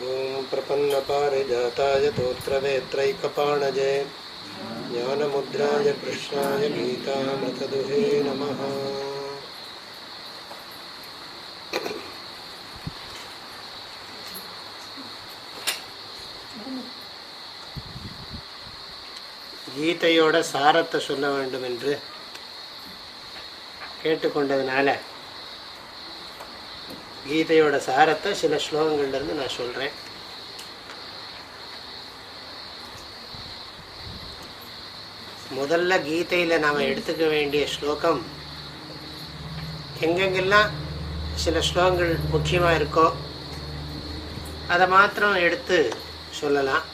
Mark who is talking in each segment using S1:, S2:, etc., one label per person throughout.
S1: ஓம் பிரபன்னபாரிஜாதாய தோத்ரவேத்ரைகபாணஜே ஞானமுத்ராய கிருஷ்ணாய கீதாமததுஹே நமஹ. கீதையோட சாரத்தை சொல்ல வேண்டும் என்று கேட்டுக்கொண்டதுனால கீதையோட சாரத்தை சில ஸ்லோகங்கள்லேருந்து நான் சொல்கிறேன். முதல்ல கீதையில் நாம் எடுத்துக்க வேண்டிய ஸ்லோகம், எங்கெங்கெல்லாம் சில ஸ்லோகங்கள் முக்கியமாக இருக்கோ அதை மாத்திரம் எடுத்து சொல்லலாம்.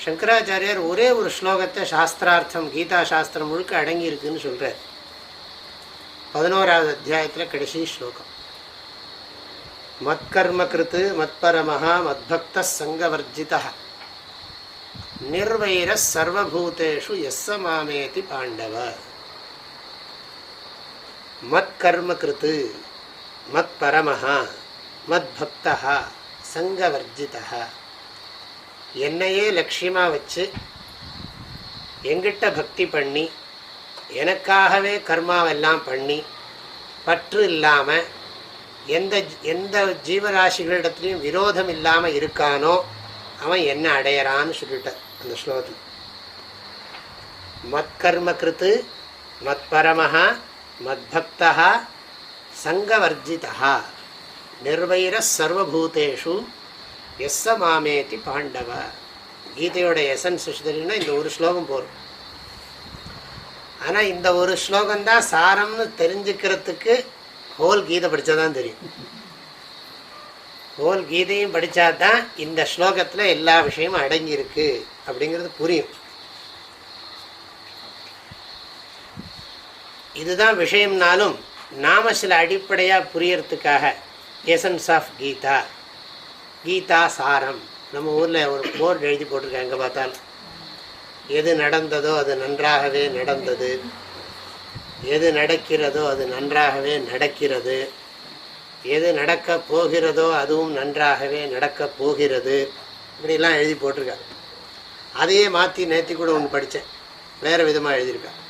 S1: சங்கராச்சாரியார் ஒரே ஒரு ஸ்லோகத்தை சாஸ்திரார்த்தம் கீதா சாஸ்திரம் முழுக்க அடங்கி இருக்குன்னு சொல்கிறார். 11வது அத்தியாயத்தில் கடைசி ஸ்லோகம், மத்கர்ம கிருத்து மத்பரமஹா மத்பக்த சங்கவர்ஜிதா நிர்வைர சர்வபூதேஷு யஸ்ஸ மாமேதி பாண்டவ. மத்கர்ம கிருத்து மத்பரமஹா மத்பக்தா சங்கவர்ஜிதா, என்னையே லட்சியமாக வச்சு எங்கிட்ட பக்தி பண்ணி எனக்காகவே கர்மாவெல்லாம் பண்ணி பற்று இல்லாமல் எந்த ஜீவராசிகளிடத்துலையும் விரோதம் இல்லாமல் இருக்கானோ அவன் என்ன அடையறான்னு சொல்லிட்டார் அந்த ஸ்லோகத்தில். மத்கர்ம கிருத்து மத்பரமஹா மத்பக்தா சங்கவர்ஜிதா நிர்வைர சர்வபூதேஷு எஸ்ஸ மாமேதி பாண்டவ. கீதையோட எசன்ஸ் தெரியும்னா இந்த ஒரு ஸ்லோகம் போகும். ஆனால் இந்த ஒரு ஸ்லோகம்தான் சாரம்னு தெரிஞ்சுக்கிறதுக்கு ஹோல் கீதை படித்தாதான் தெரியும். ஹோல் கீதையும் படித்தாதான் இந்த ஸ்லோகத்தில் எல்லா விஷயமும் அடங்கியிருக்கு அப்படிங்கிறது புரியும். இதுதான் விஷயம்னாலும் நாம சில அடிப்படையாக புரியறதுக்காக எசன்ஸ் ஆஃப் கீதா, கீதா சாரம், நம்ம ஊரில் ஒரு போர்டு எழுதி போட்டிருக்கேன். எங்கே பார்த்தாலும் எது நடந்ததோ அது நன்றாகவே நடந்தது, எது நடக்கிறதோ அது நன்றாகவே நடக்கிறது, எது நடக்கப் போகிறதோ அதுவும் நன்றாகவே நடக்கப் போகிறது, இப்படிலாம் எழுதி போட்டிருக்காங்க. அதையே மாற்றி நேற்று கூட ஒன்று படித்தேன், வேறு விதமாக எழுதியிருக்கேன்.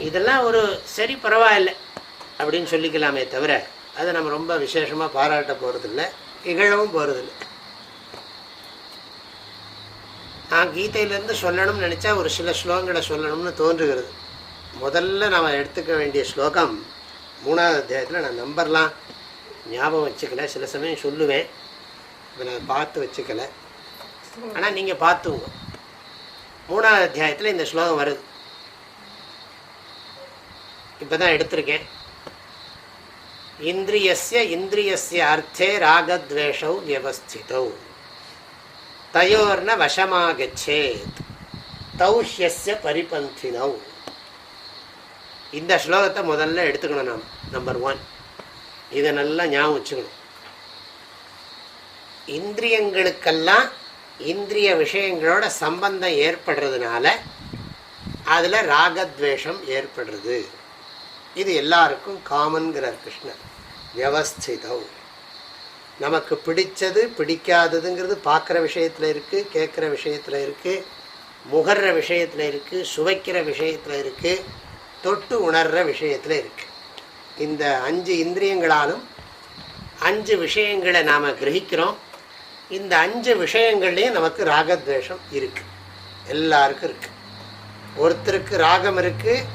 S1: இதெல்லாம் ஒரு சரி பரவாயில்லை அப்படின்னு சொல்லிக்கலாமே தவிர அதை நம்ம ரொம்ப விசேஷமாக பாராட்ட போகிறதில்ல, இகழவும் போகிறதில்லை. நான் கீதையிலேருந்து சொல்லணும்னு நினச்சா ஒரு சில ஸ்லோகங்களை சொல்லணும்னு தோன்றுகிறது. முதல்ல நாம் எடுத்துக்க வேண்டிய ஸ்லோகம் 3வது அத்தியாயத்தில். நான் நம்பர்லாம் ஞாபகம் வச்சுக்கல, சில சமயம் சொல்லுவேன், இப்போ நான் பார்த்து வச்சுக்கல. ஆனால் நீங்கள் பார்த்துங்க, 3வது அத்தியாயத்தில் இந்த ஸ்லோகம் வருது. இப்போ தான் எடுத்திருக்கேன். இந்திரியஸ்ய அர்த்தே ராகத்வேஷௌ வியவஸ்திதௌ தயோர்ன வசமாகச்சேத் தௌ ஹ்யஸ்ய பரிபந்தினௌ. இந்த ஸ்லோகத்தை முதல்ல எடுத்துக்கணும் நாம். நம்பர் 1, இதை நல்லா ஞாபகம் வச்சுக்கணும். இந்திரியங்களுக்கெல்லாம் இந்திரிய விஷயங்களோட சம்பந்தம் ஏற்படுறதுனால அதில் ராகத்வேஷம் ஏற்படுறது. இது எல்லாருக்கும் காமன்கிறார் கிருஷ்ணர். வியவஸ்திதௌ, நமக்கு பிடிச்சது பிடிக்காததுங்கிறது பார்க்குற விஷயத்தில் இருக்குது, கேட்குற விஷயத்தில் இருக்குது, முகர்ற விஷயத்தில் இருக்குது, சுவைக்கிற விஷயத்தில் இருக்குது, தொட்டு உணர்கிற விஷயத்தில் இருக்குது. இந்த 5 இந்திரியங்களாலும் 5 விஷயங்களை நாம் கிரகிக்கிறோம். இந்த 5 விஷயங்கள்லேயும் நமக்கு ராகத்வேஷம் இருக்குது, எல்லாருக்கும் இருக்குது. ஒருத்தருக்கு ராகம் இருக்குது,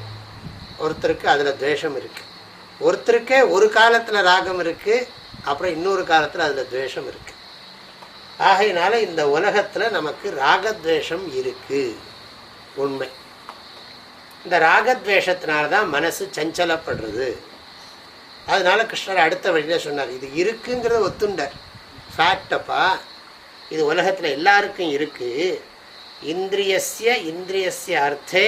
S1: ஒருத்தருக்கு அதில் துவேஷம் இருக்குது. ஒருத்தருக்கே ஒரு காலத்தில் ராகம் இருக்குது, அப்புறம் இன்னொரு காலத்தில் அதில் துவேஷம் இருக்குது. ஆகையினால இந்த உலகத்தில் நமக்கு ராகத்வேஷம் இருக்குது, உண்மை. இந்த ராகத்வேஷத்தினால்தான் மனசு சஞ்சலப்படுறது. அதனால கிருஷ்ணர் அடுத்த வழியில் சொன்னார், இது இருக்குங்கிறத ஒத்துண்டார். ஃபேக்டப்பா, இது உலகத்தில் எல்லாருக்கும் இருக்குது. இந்திரியஸ்ய அர்த்தே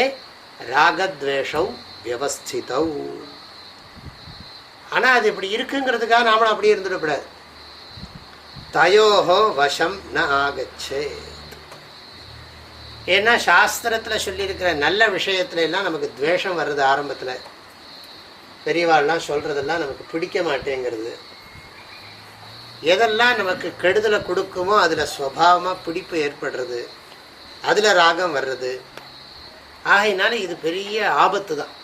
S1: ராகத்வேஷௌ வியவஸ்திதௌ. ஆனால் அது இப்படி இருக்குங்கிறதுக்காக நாமளும் அப்படியே இருந்துடக்கூடாது. தயோஹோ வசம் ந ஆகச்சே. ஏன்னா சாஸ்திரத்தில் சொல்லியிருக்கிற நல்ல விஷயத்துல எல்லாம் நமக்கு துவேஷம் வருது ஆரம்பத்தில். பெரியவாள்லாம் சொல்கிறதெல்லாம் நமக்கு பிடிக்க மாட்டேங்கிறது. எதெல்லாம் நமக்கு கெடுதலை கொடுக்குமோ அதில் ஸ்வபாவமாக பிடிப்பு ஏற்படுறது, அதில் ராகம் வர்றது. ஆகையினால இது பெரிய ஆபத்து தான்.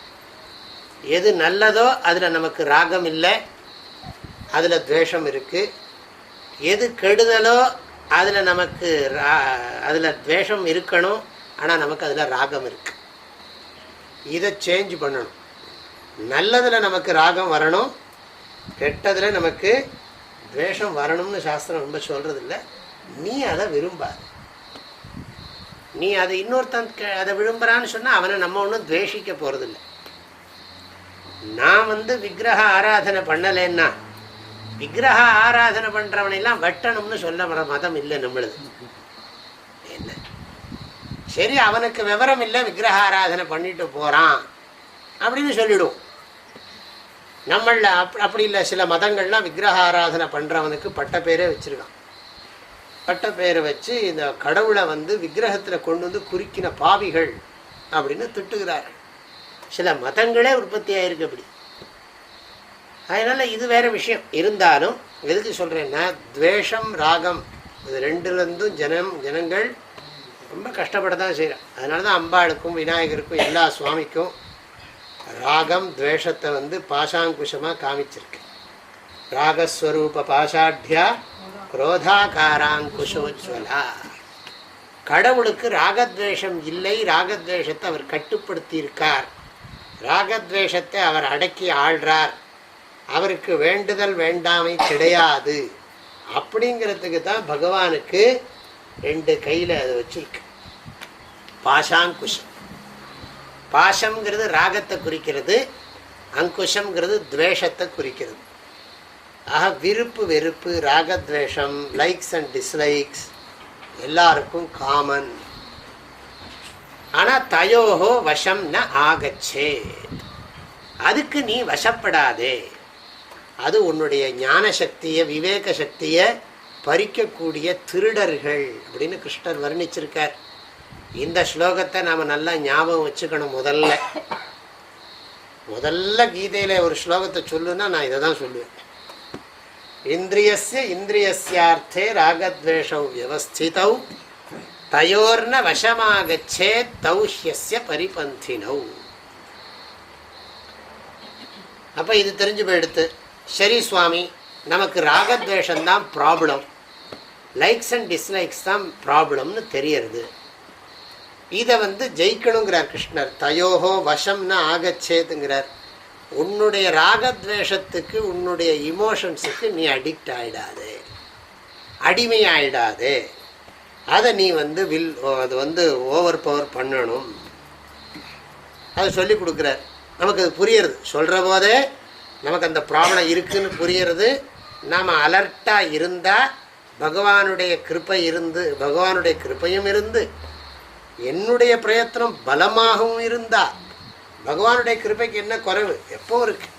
S1: எது நல்லதோ அதில் நமக்கு ராகம் இல்லை, அதில் துவேஷம் இருக்குது. எது கெடுதலோ அதில் நமக்கு அதில் துவேஷம் இருக்கணும், ஆனால் நமக்கு அதில் ராகம் இருக்குது. இதை சேஞ்ச் பண்ணணும். நல்லதில் நமக்கு ராகம் வரணும், கெட்டதில் நமக்கு துவேஷம் வரணும்னு சாஸ்திரம் ரொம்ப சொல்கிறதில்ல. நீ அதை விரும்பாது. நீ அதை இன்னொருத்தன் அதை விரும்புகிறான்னு சொன்னால் அவனை நம்ம ஒன்றும் துவேஷிக்க போகிறதில்ல. நான் விக்கிரக ஆராதனை பண்ணலைன்னா விக்கிரக ஆராதனை பண்ணுறவனையெல்லாம் வெட்டணும்னு சொல்ல வர மதம் இல்லை நம்மளுது. என்ன சரி, அவனுக்கு விவரம் இல்லை, விக்கிரக ஆராதனை பண்ணிட்டு போகிறான் அப்படின்னு சொல்லிவிடும். நம்மள அப்படி இல்லை. சில மதங்கள்லாம் விக்கிரக ஆராதனை பண்ணுறவனுக்கு பட்ட பேரே வச்சுருக்கான். பட்ட பேரை வச்சு இந்த கடவுளை விக்கிரகத்தில் கொண்டு குறிக்கின பாவிகள் அப்படின்னு திட்டுகிறார்கள். சில மதங்களே உற்பத்தி ஆகிருக்கு அப்படி. அதனால் இது வேறு விஷயம். இருந்தாலும் எதுக்கு சொல்கிறேன்னா, துவேஷம் ராகம் இது ரெண்டுலேருந்தும் ஜனங்கள் ரொம்ப கஷ்டப்பட தான் செய்கிறான். அதனால தான் அம்பாளுக்கும் விநாயகருக்கும் எல்லா சுவாமிக்கும் ராகம் துவேஷத்தை பாசாங்குஷமாக காமிச்சிருக்கு. ராகஸ்வரூப பாஷாட்யா குரோதாகாராங்குஷோஜ்வலா. கடவுளுக்கு ராகத்வேஷம் இல்லை, ராகத்வேஷத்தை அவர் கட்டுப்படுத்தி இருக்கார், ராகத்வேஷத்தை அவர் அடக்கி ஆள்றார், அவருக்கு வேண்டுதல் வேண்டாமை கிடையாது. அப்படிங்கிறதுக்கு தான் பகவானுக்கு 2 கையில் அதை வச்சிருக்கு. பாஷாங்குஷம். பாஷம்ங்கிறது ராகத்தை குறிக்கிறது, அங்குஷம்ங்கிறது துவேஷத்தை குறிக்கிறது. ஆக விருப்பு வெறுப்பு, ராகத்வேஷம், லைக்ஸ் அண்ட் டிஸ்லைக்ஸ் எல்லாருக்கும் காமன். ஆனால் தயோஹோ வசம் ந ஆகச்சே, அதுக்கு நீ வசப்படாதே. அது உன்னுடைய ஞான சக்தியை விவேக சக்தியை பறிக்கக்கூடிய திருடர்கள் அப்படின்னு கிருஷ்ணர் வர்ணிச்சிருக்கார். இந்த ஸ்லோகத்தை நாம் நல்லா ஞாபகம் வச்சுக்கணும். முதல்ல கீதையில் ஒரு ஸ்லோகத்தை சொல்லுன்னா நான் இதை தான் சொல்லுவேன். இந்திரியஸ்ய இந்திரியஸ்யார்த்தே ராகத்வேஷௌ வியவஸ்திதௌ தயோர்ன வசமாகச்சே தௌஹ்யஸ்ய பரிபந்தினௌ. அப்போ இது தெரிஞ்சு போயிடுத்து. சரி சுவாமி, நமக்கு ராகத்வேஷம்தான் ப்ராப்ளம், லைக்ஸ் அண்ட் டிஸ்லைக்ஸ் தான் ப்ராப்ளம்னு தெரியறது. இதை ஜெயிக்கணுங்கிறார் கிருஷ்ணர். தயோஹோ வசம்னு ஆகச்சேதுங்கிறார். உன்னுடைய ராகத்வேஷத்துக்கு, உன்னுடைய இமோஷன்ஸுக்கு நீ அடிக்ட் ஆகிடாதே, அடிமை ஆகிடாதே. அதை நீ அது ஓவர் பவர் பண்ணணும். அதை சொல்லி கொடுக்குறார். நமக்கு அது புரியுறது. சொல்கிற போதே நமக்கு அந்த ப்ராப்ளம் இருக்குதுன்னு புரியுறது. நாம் அலர்ட்டாக இருந்தால் பகவானுடைய கிருப்பையும் இருந்து என்னுடைய பிரயத்தனம் பலமாகவும் இருந்தால், பகவானுடைய கிருப்பைக்கு என்ன குறைவு எப்போ இருக்கு?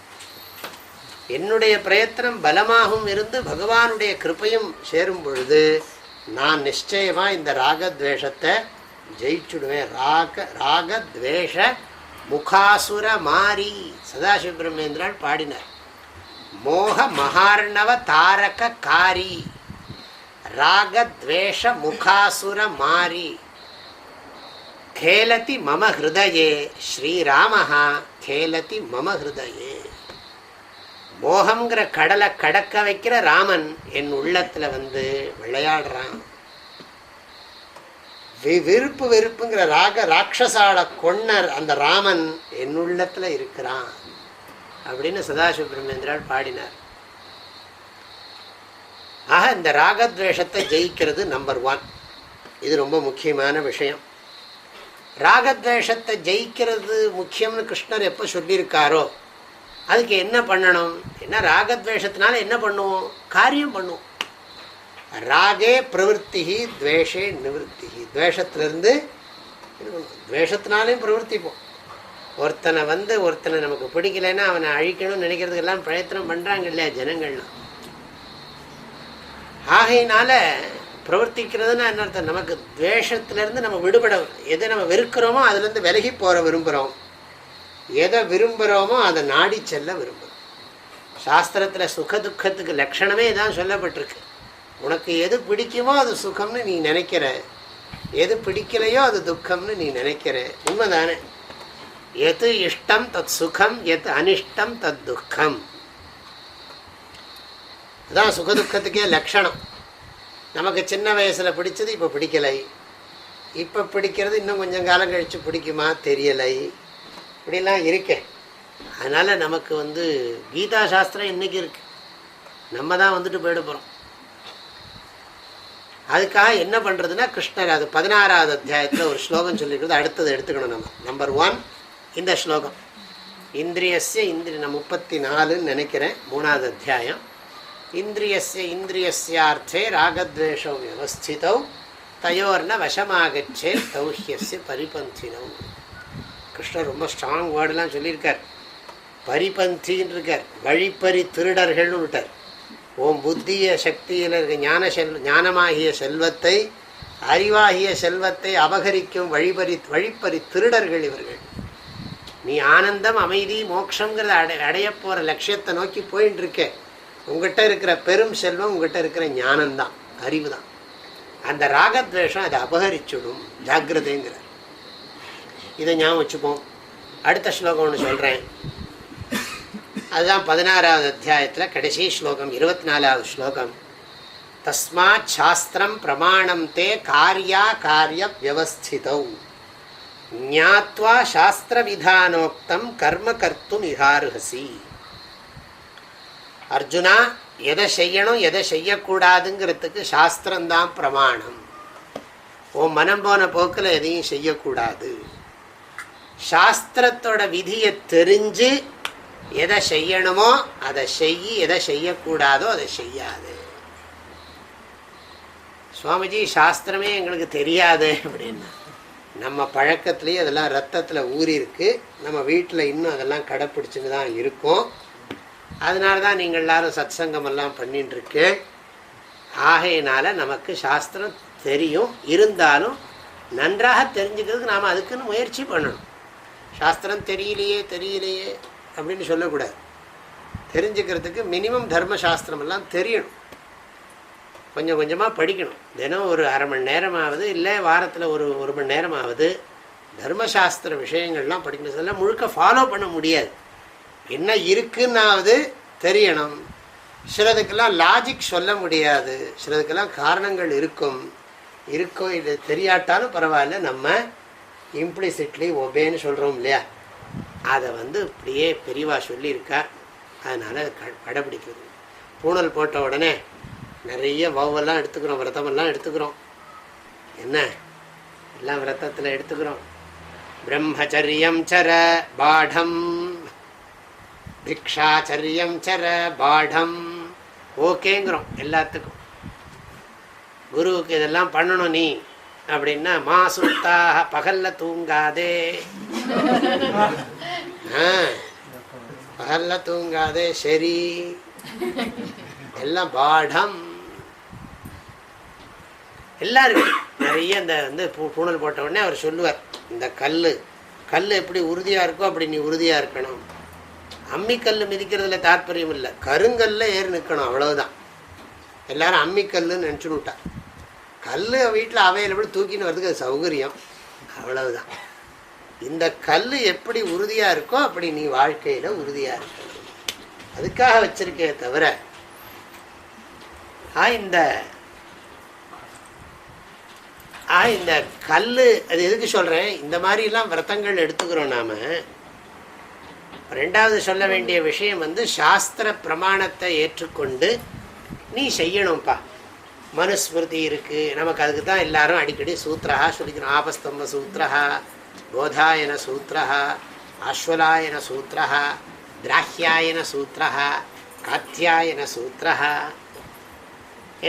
S1: என்னுடைய பிரயத்தனம் பலமாகவும் இருந்து பகவானுடைய கிருப்பையும் சேரும் பொழுது நான் நிச்சயமாக இந்த ராகத்வேஷத்தை ஜெயிச்சுடுவேன். ராகத்வேஷ முகாசுர மாரி சதாசிவ பிரம்மேந்திரால் பாடினார். மோக மகார்ணவ தாரக காரி ராகத்வேஷ முகாசுர மாரி கேலதி மம ஹிருதயே ஸ்ரீராமஹா கேலதி மம ஹிருதயே. மோகம்ங்கிற கடலை கடக்க வைக்கிற ராமன் என் உள்ளத்துல விளையாடுறான். விருப்பு வெறுப்புங்கிற ராட்சசால கொன்னர் அந்த ராமன் என் உள்ளத்துல இருக்கிறான் அப்படின்னு சதாசிவ பிரம்மேந்திரால் பாடினார். ஆக இந்த ராகத்வேஷத்தை ஜெயிக்கிறது நம்பர் 1. இது ரொம்ப முக்கியமான விஷயம். ராகத்வேஷத்தை ஜெயிக்கிறது முக்கியம்னு கிருஷ்ணர் எப்போ சொல்லியிருக்காரோ அதுக்கு என்ன பண்ணணும்? என்ன ராகத்வேஷத்தினால என்ன பண்ணுவோம்? காரியம் பண்ணுவோம். ராகே பிரவருத்தி, துவேஷே நிவர்த்தி. துவேஷத்திலிருந்து துவேஷத்தினாலையும் பிரவர்த்திப்போம். ஒருத்தனை நமக்கு பிடிக்கலைன்னா அவனை அழிக்கணும்னு நினைக்கிறதுக்கெல்லாம் பிரயத்தனம் பண்ணுறாங்க இல்லையா ஜனங்கள்லாம். ஆகையினால பிரவர்த்திக்கிறதுனா என்ன அர்த்தம்? நமக்கு துவேஷத்திலேருந்து நம்ம விடுபட, எதை நம்ம வெறுக்கிறோமோ அதுலேருந்து விலகி போகிற விரும்புகிறோம். எதை விரும்புகிறோமோ அதை நாடி செல்ல விரும்புகிறோம். சாஸ்திரத்தில் சுக துக்கத்துக்கு லட்சணமே தான் சொல்லப்பட்டிருக்கு. உனக்கு எது பிடிக்குமோ அது சுகம்னு நீ நினைக்கிற, எது பிடிக்கலையோ அது துக்கம்னு நீ நினைக்கிற. உண்மைதானே? எது இஷ்டம் தத் சுகம், எது அனிஷ்டம் தத் துக்கம். அதுதான் சுகதுக்கத்துக்கே லட்சணம். நமக்கு சின்ன வயசில் பிடிச்சது இப்போ பிடிக்கலை, இப்போ பிடிக்கிறது இன்னும் கொஞ்சம் காலம் கழித்து பிடிக்குமா தெரியலை, இப்படிலாம் இருக்கேன். அதனால் நமக்கு கீதா சாஸ்திரம் இன்றைக்கி இருக்குது, நம்ம தான் போயிட போகிறோம். அதுக்காக என்ன பண்ணுறதுன்னா, கிருஷ்ணர் அது 16வது அத்தியாயத்தில் ஒரு ஸ்லோகம் சொல்லியிருக்கிறது. அடுத்தது எடுத்துக்கணும் நம்ம. நம்பர் 1 இந்த ஸ்லோகம். இந்திரியஸ்ய நான் 34ன்னு நினைக்கிறேன், 3வது அத்தியாயம். இந்திரியஸ்ய இந்திரியஸ்யார்த்தே ராகத்வேஷோ வியவஸ்திதௌ தயோர்ன வசமாகச்சே தௌஹ்யஸ்ய பரிபந்தினௌ. கிருஷ்ணர் ரொம்ப ஸ்ட்ராங் வேர்டெலாம் சொல்லியிருக்கார். பரிபந்தின்னு இருக்கார், வழிப்பறி திருடர்கள்னு விட்டார். ஓம் புத்திய சக்தியில் இருக்க ஞானமாகிய செல்வத்தை, அறிவாகிய செல்வத்தை அபகரிக்கும் வழிப்பறி திருடர்கள் இவர்கள். நீ ஆனந்தம், அமைதி, மோட்சங்கிறத அடைய போகிற லட்சியத்தை நோக்கி போயின்னு இருக்க. உங்கள்கிட்ட இருக்கிற பெரும் செல்வம் உங்கள்கிட்ட இருக்கிற ஞானம்தான், அறிவு தான். அந்த ராகத்வேஷம் அதை அபகரிச்சுடும், ஜாக்கிரதைங்கிறார். இதை ஞாபகம் வச்சுப்போம். அடுத்த ஸ்லோகம் ஒன்று சொல்கிறேன், அதுதான் 16வது அத்தியாயத்தில் கடைசி ஸ்லோகம், 24வது ஸ்லோகம். தஸ்மாத் சாஸ்திரம் பிரமாணம் தே காரியா காரிய வியவஸ்திதௌ ஞாத்வா சாஸ்திர விதானோக்தம் கர்ம கர்த்தும் இஹார்ஹசி. அர்ஜுனா, எதை செய்யணும் எதை செய்யக்கூடாதுங்கிறதுக்கு சாஸ்திரம்தான் பிரமாணம். உன் மனம் போன போக்கில் எதையும் செய்யக்கூடாது. சாஸ்திரத்தோட விதியை தெரிஞ்சு எதை செய்யணுமோ அதை செய், எதை செய்யக்கூடாதோ அதை செய்யாது. சுவாமிஜி சாஸ்திரமே எங்களுக்கு தெரியாது அப்படின்னா, நம்ம பழக்கத்துலேயே அதெல்லாம் ரத்தத்தில் ஊறி இருக்கு. நம்ம வீட்டில் இன்னும் அதெல்லாம் கடைப்பிடிச்சுன்னு தான் இருக்கும். அதனால தான் நீங்கள் எல்லாரும் சத் சங்கமெல்லாம் பண்ணிட்டுருக்கு. ஆகையினால நமக்கு சாஸ்திரம் தெரியும், இருந்தாலும் நன்றாக தெரிஞ்சுக்கிறதுக்கு நாம் அதுக்குன்னு முயற்சி பண்ணணும். சாஸ்திரம் தெரியலையே அப்படின்னு சொல்லக்கூடாது. தெரிஞ்சுக்கிறதுக்கு மினிமம் தர்மசாஸ்திரமெல்லாம் தெரியணும். கொஞ்சம் கொஞ்சமாக படிக்கணும். தினம் ஒரு அரை மணி நேரமாவது, இல்லை வாரத்தில் ஒரு மணி நேரமாவது தர்மசாஸ்திர விஷயங்கள்லாம் படிக்கணும். இதெல்லாம் முழுக்க ஃபாலோ பண்ண முடியாது. என்ன இருக்குன்னாவது தெரியணும். சிலதுக்கெல்லாம் லாஜிக் சொல்ல முடியாது, சிலதுக்கெல்லாம் காரணங்கள் இருக்கும். இது தெரியாட்டாலும் பரவாயில்ல, நம்ம இம்ப்ளிசிட்லி ஒபேன்னு சொல்கிறோம் இல்லையா, அதை இப்படியே பெரியவா சொல்லியிருக்கா, அதனால் கடைப்பிடிக்கிறது. பூணல் போட்ட உடனே நிறைய வவ்வெல்லாம் எடுத்துக்கிறோம், விரதமெல்லாம் எடுத்துக்கிறோம். என்ன எல்லாம் விரதத்தில் எடுத்துக்கிறோம். பிரம்மச்சரியம் சர பாடம், பிக்ஷாச்சரியம் சர பாடம், ஓகேங்கிறோம் எல்லாத்துக்கும். குருவுக்கு இதெல்லாம் பண்ணணும் நீ அப்படின்னா, மா சுத்தாக பகலில் தூங்காதே, பகலில் தூங்காதே, சரி எல்லாம் பாடம் எல்லாம் இருக்கு. நிறைய இந்த பூணல் போட்ட உடனே அவர் சொல்லுவார், இந்த கல் எப்படி உறுதியாக இருக்கோ அப்படி நீ உறுதியாக இருக்கணும். அம்மிக்கல் மிதிக்கிறதுல தாற்பயம் இல்லை, கருங்கல்ல ஏறி நிற்கணும், அவ்வளவுதான். எல்லாரும் அம்மிக்கல்லுன்னு நினச்சுன்னு விட்டா. கல் வீட்டில் அவைலபிள் தூக்கின்னு வர்றதுக்கு அது சௌகரியம், அவ்வளவுதான். இந்த கல் எப்படி உறுதியாக இருக்கோ அப்படி நீ வாழ்க்கையில் உறுதியாக இருக்கணும், அதுக்காக வச்சிருக்கே தவிர இந்த கல் அது எதுக்கு சொல்கிறேன், இந்த மாதிரிலாம் விரதங்கள் எடுத்துக்கிறோம் நாம். ரெண்டாவது சொல்ல வேண்டிய விஷயம் சாஸ்திர பிரமாணத்தை ஏற்றுக்கொண்டு நீ செய்யணும்ப்பா. மனுஸ்மிருதி இருக்குது நமக்கு, அதுக்கு தான் எல்லாரும் அடிக்கடி சூத்திரா சொல்லிக்கணும். ஆபஸ்தம்ப சூத்திரா, போதாயன சூத்திரா, ஆஸ்வலாயன சூத்திரா, திராஹ்யாயன சூத்திரா, காத்தியாயன சூத்திரா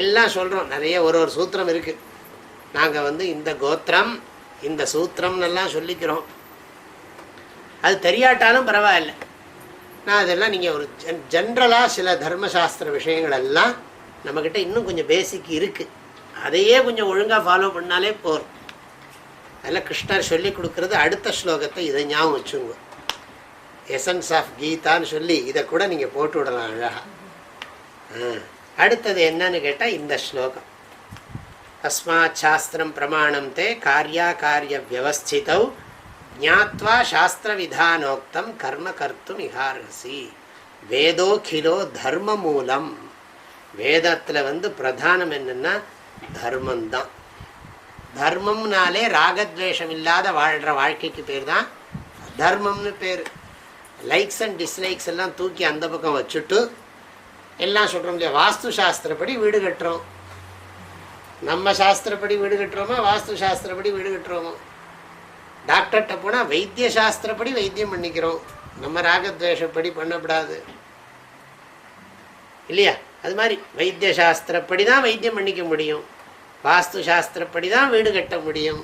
S1: எல்லாம் சொல்கிறோம். நிறைய ஒரு சூத்திரம் இருக்குது. நாங்கள் இந்த கோத்திரம் இந்த சூத்திரம்னெல்லாம் சொல்லிக்கிறோம். அது தெரியாட்டாலும் பரவாயில்லை. நான் அதெல்லாம் நீங்கள் ஒரு ஜென்ரலாக சில தர்மசாஸ்திர விஷயங்கள் எல்லாம் நம்மக்கிட்ட இன்னும் கொஞ்சம் பேசிக் இருக்குது, அதையே கொஞ்சம் ஒழுங்காக ஃபாலோ பண்ணாலே போதும். அதில் கிருஷ்ணர் சொல்லி கொடுக்குறது அடுத்த ஸ்லோகத்தை, இதை ஞாபகம் வச்சுங்க. எசன்ஸ் ஆஃப் கீதான்னு சொல்லி இதை கூட நீங்கள் போட்டு விடலாம் அழகா. அடுத்தது என்னன்னு கேட்டால் இந்த ஸ்லோகம், அஸ்மாத் சாஸ்திரம் பிரமாணம் தே காரியா காரிய வியவஸ்திதௌ ஞாத்வா சாஸ்திர விதானோக்தம் கர்ம கர்த்தும் இஹார்ஹசி வேதோகிலோ தர்ம மூலம். வேதத்தில் பிரதானம் என்னன்னா தர்மந்தான். தர்மம்னாலே ராகத்வேஷம் இல்லாத வாழ்கிற வாழ்க்கைக்கு பேர் தான் தர்மம்னு பேர். லைக்ஸ் அண்ட் டிஸ்லைக்ஸ் எல்லாம் தூக்கி அந்த பக்கம் வச்சுட்டு எல்லாம் சொல்கிறோம் இல்லையா, வாஸ்து சாஸ்திரப்படி வீடு கட்டுறோம். நம்ம சாஸ்திரப்படி வீடு கட்டுறோமா, வாஸ்து சாஸ்திரப்படி வீடு கட்டுறோமோ? டாக்டர்கிட்ட போனால் வைத்திய சாஸ்திரப்படி வைத்தியம் பண்ணிக்கிறோம். நம்ம ராகத்வேஷப்படி பண்ணக்கூடாது இல்லையா? அது மாதிரி வைத்திய சாஸ்திரப்படி தான் வைத்தியம் பண்ணிக்க முடியும், வாஸ்து சாஸ்திரப்படி தான் வீடு கட்ட முடியும்.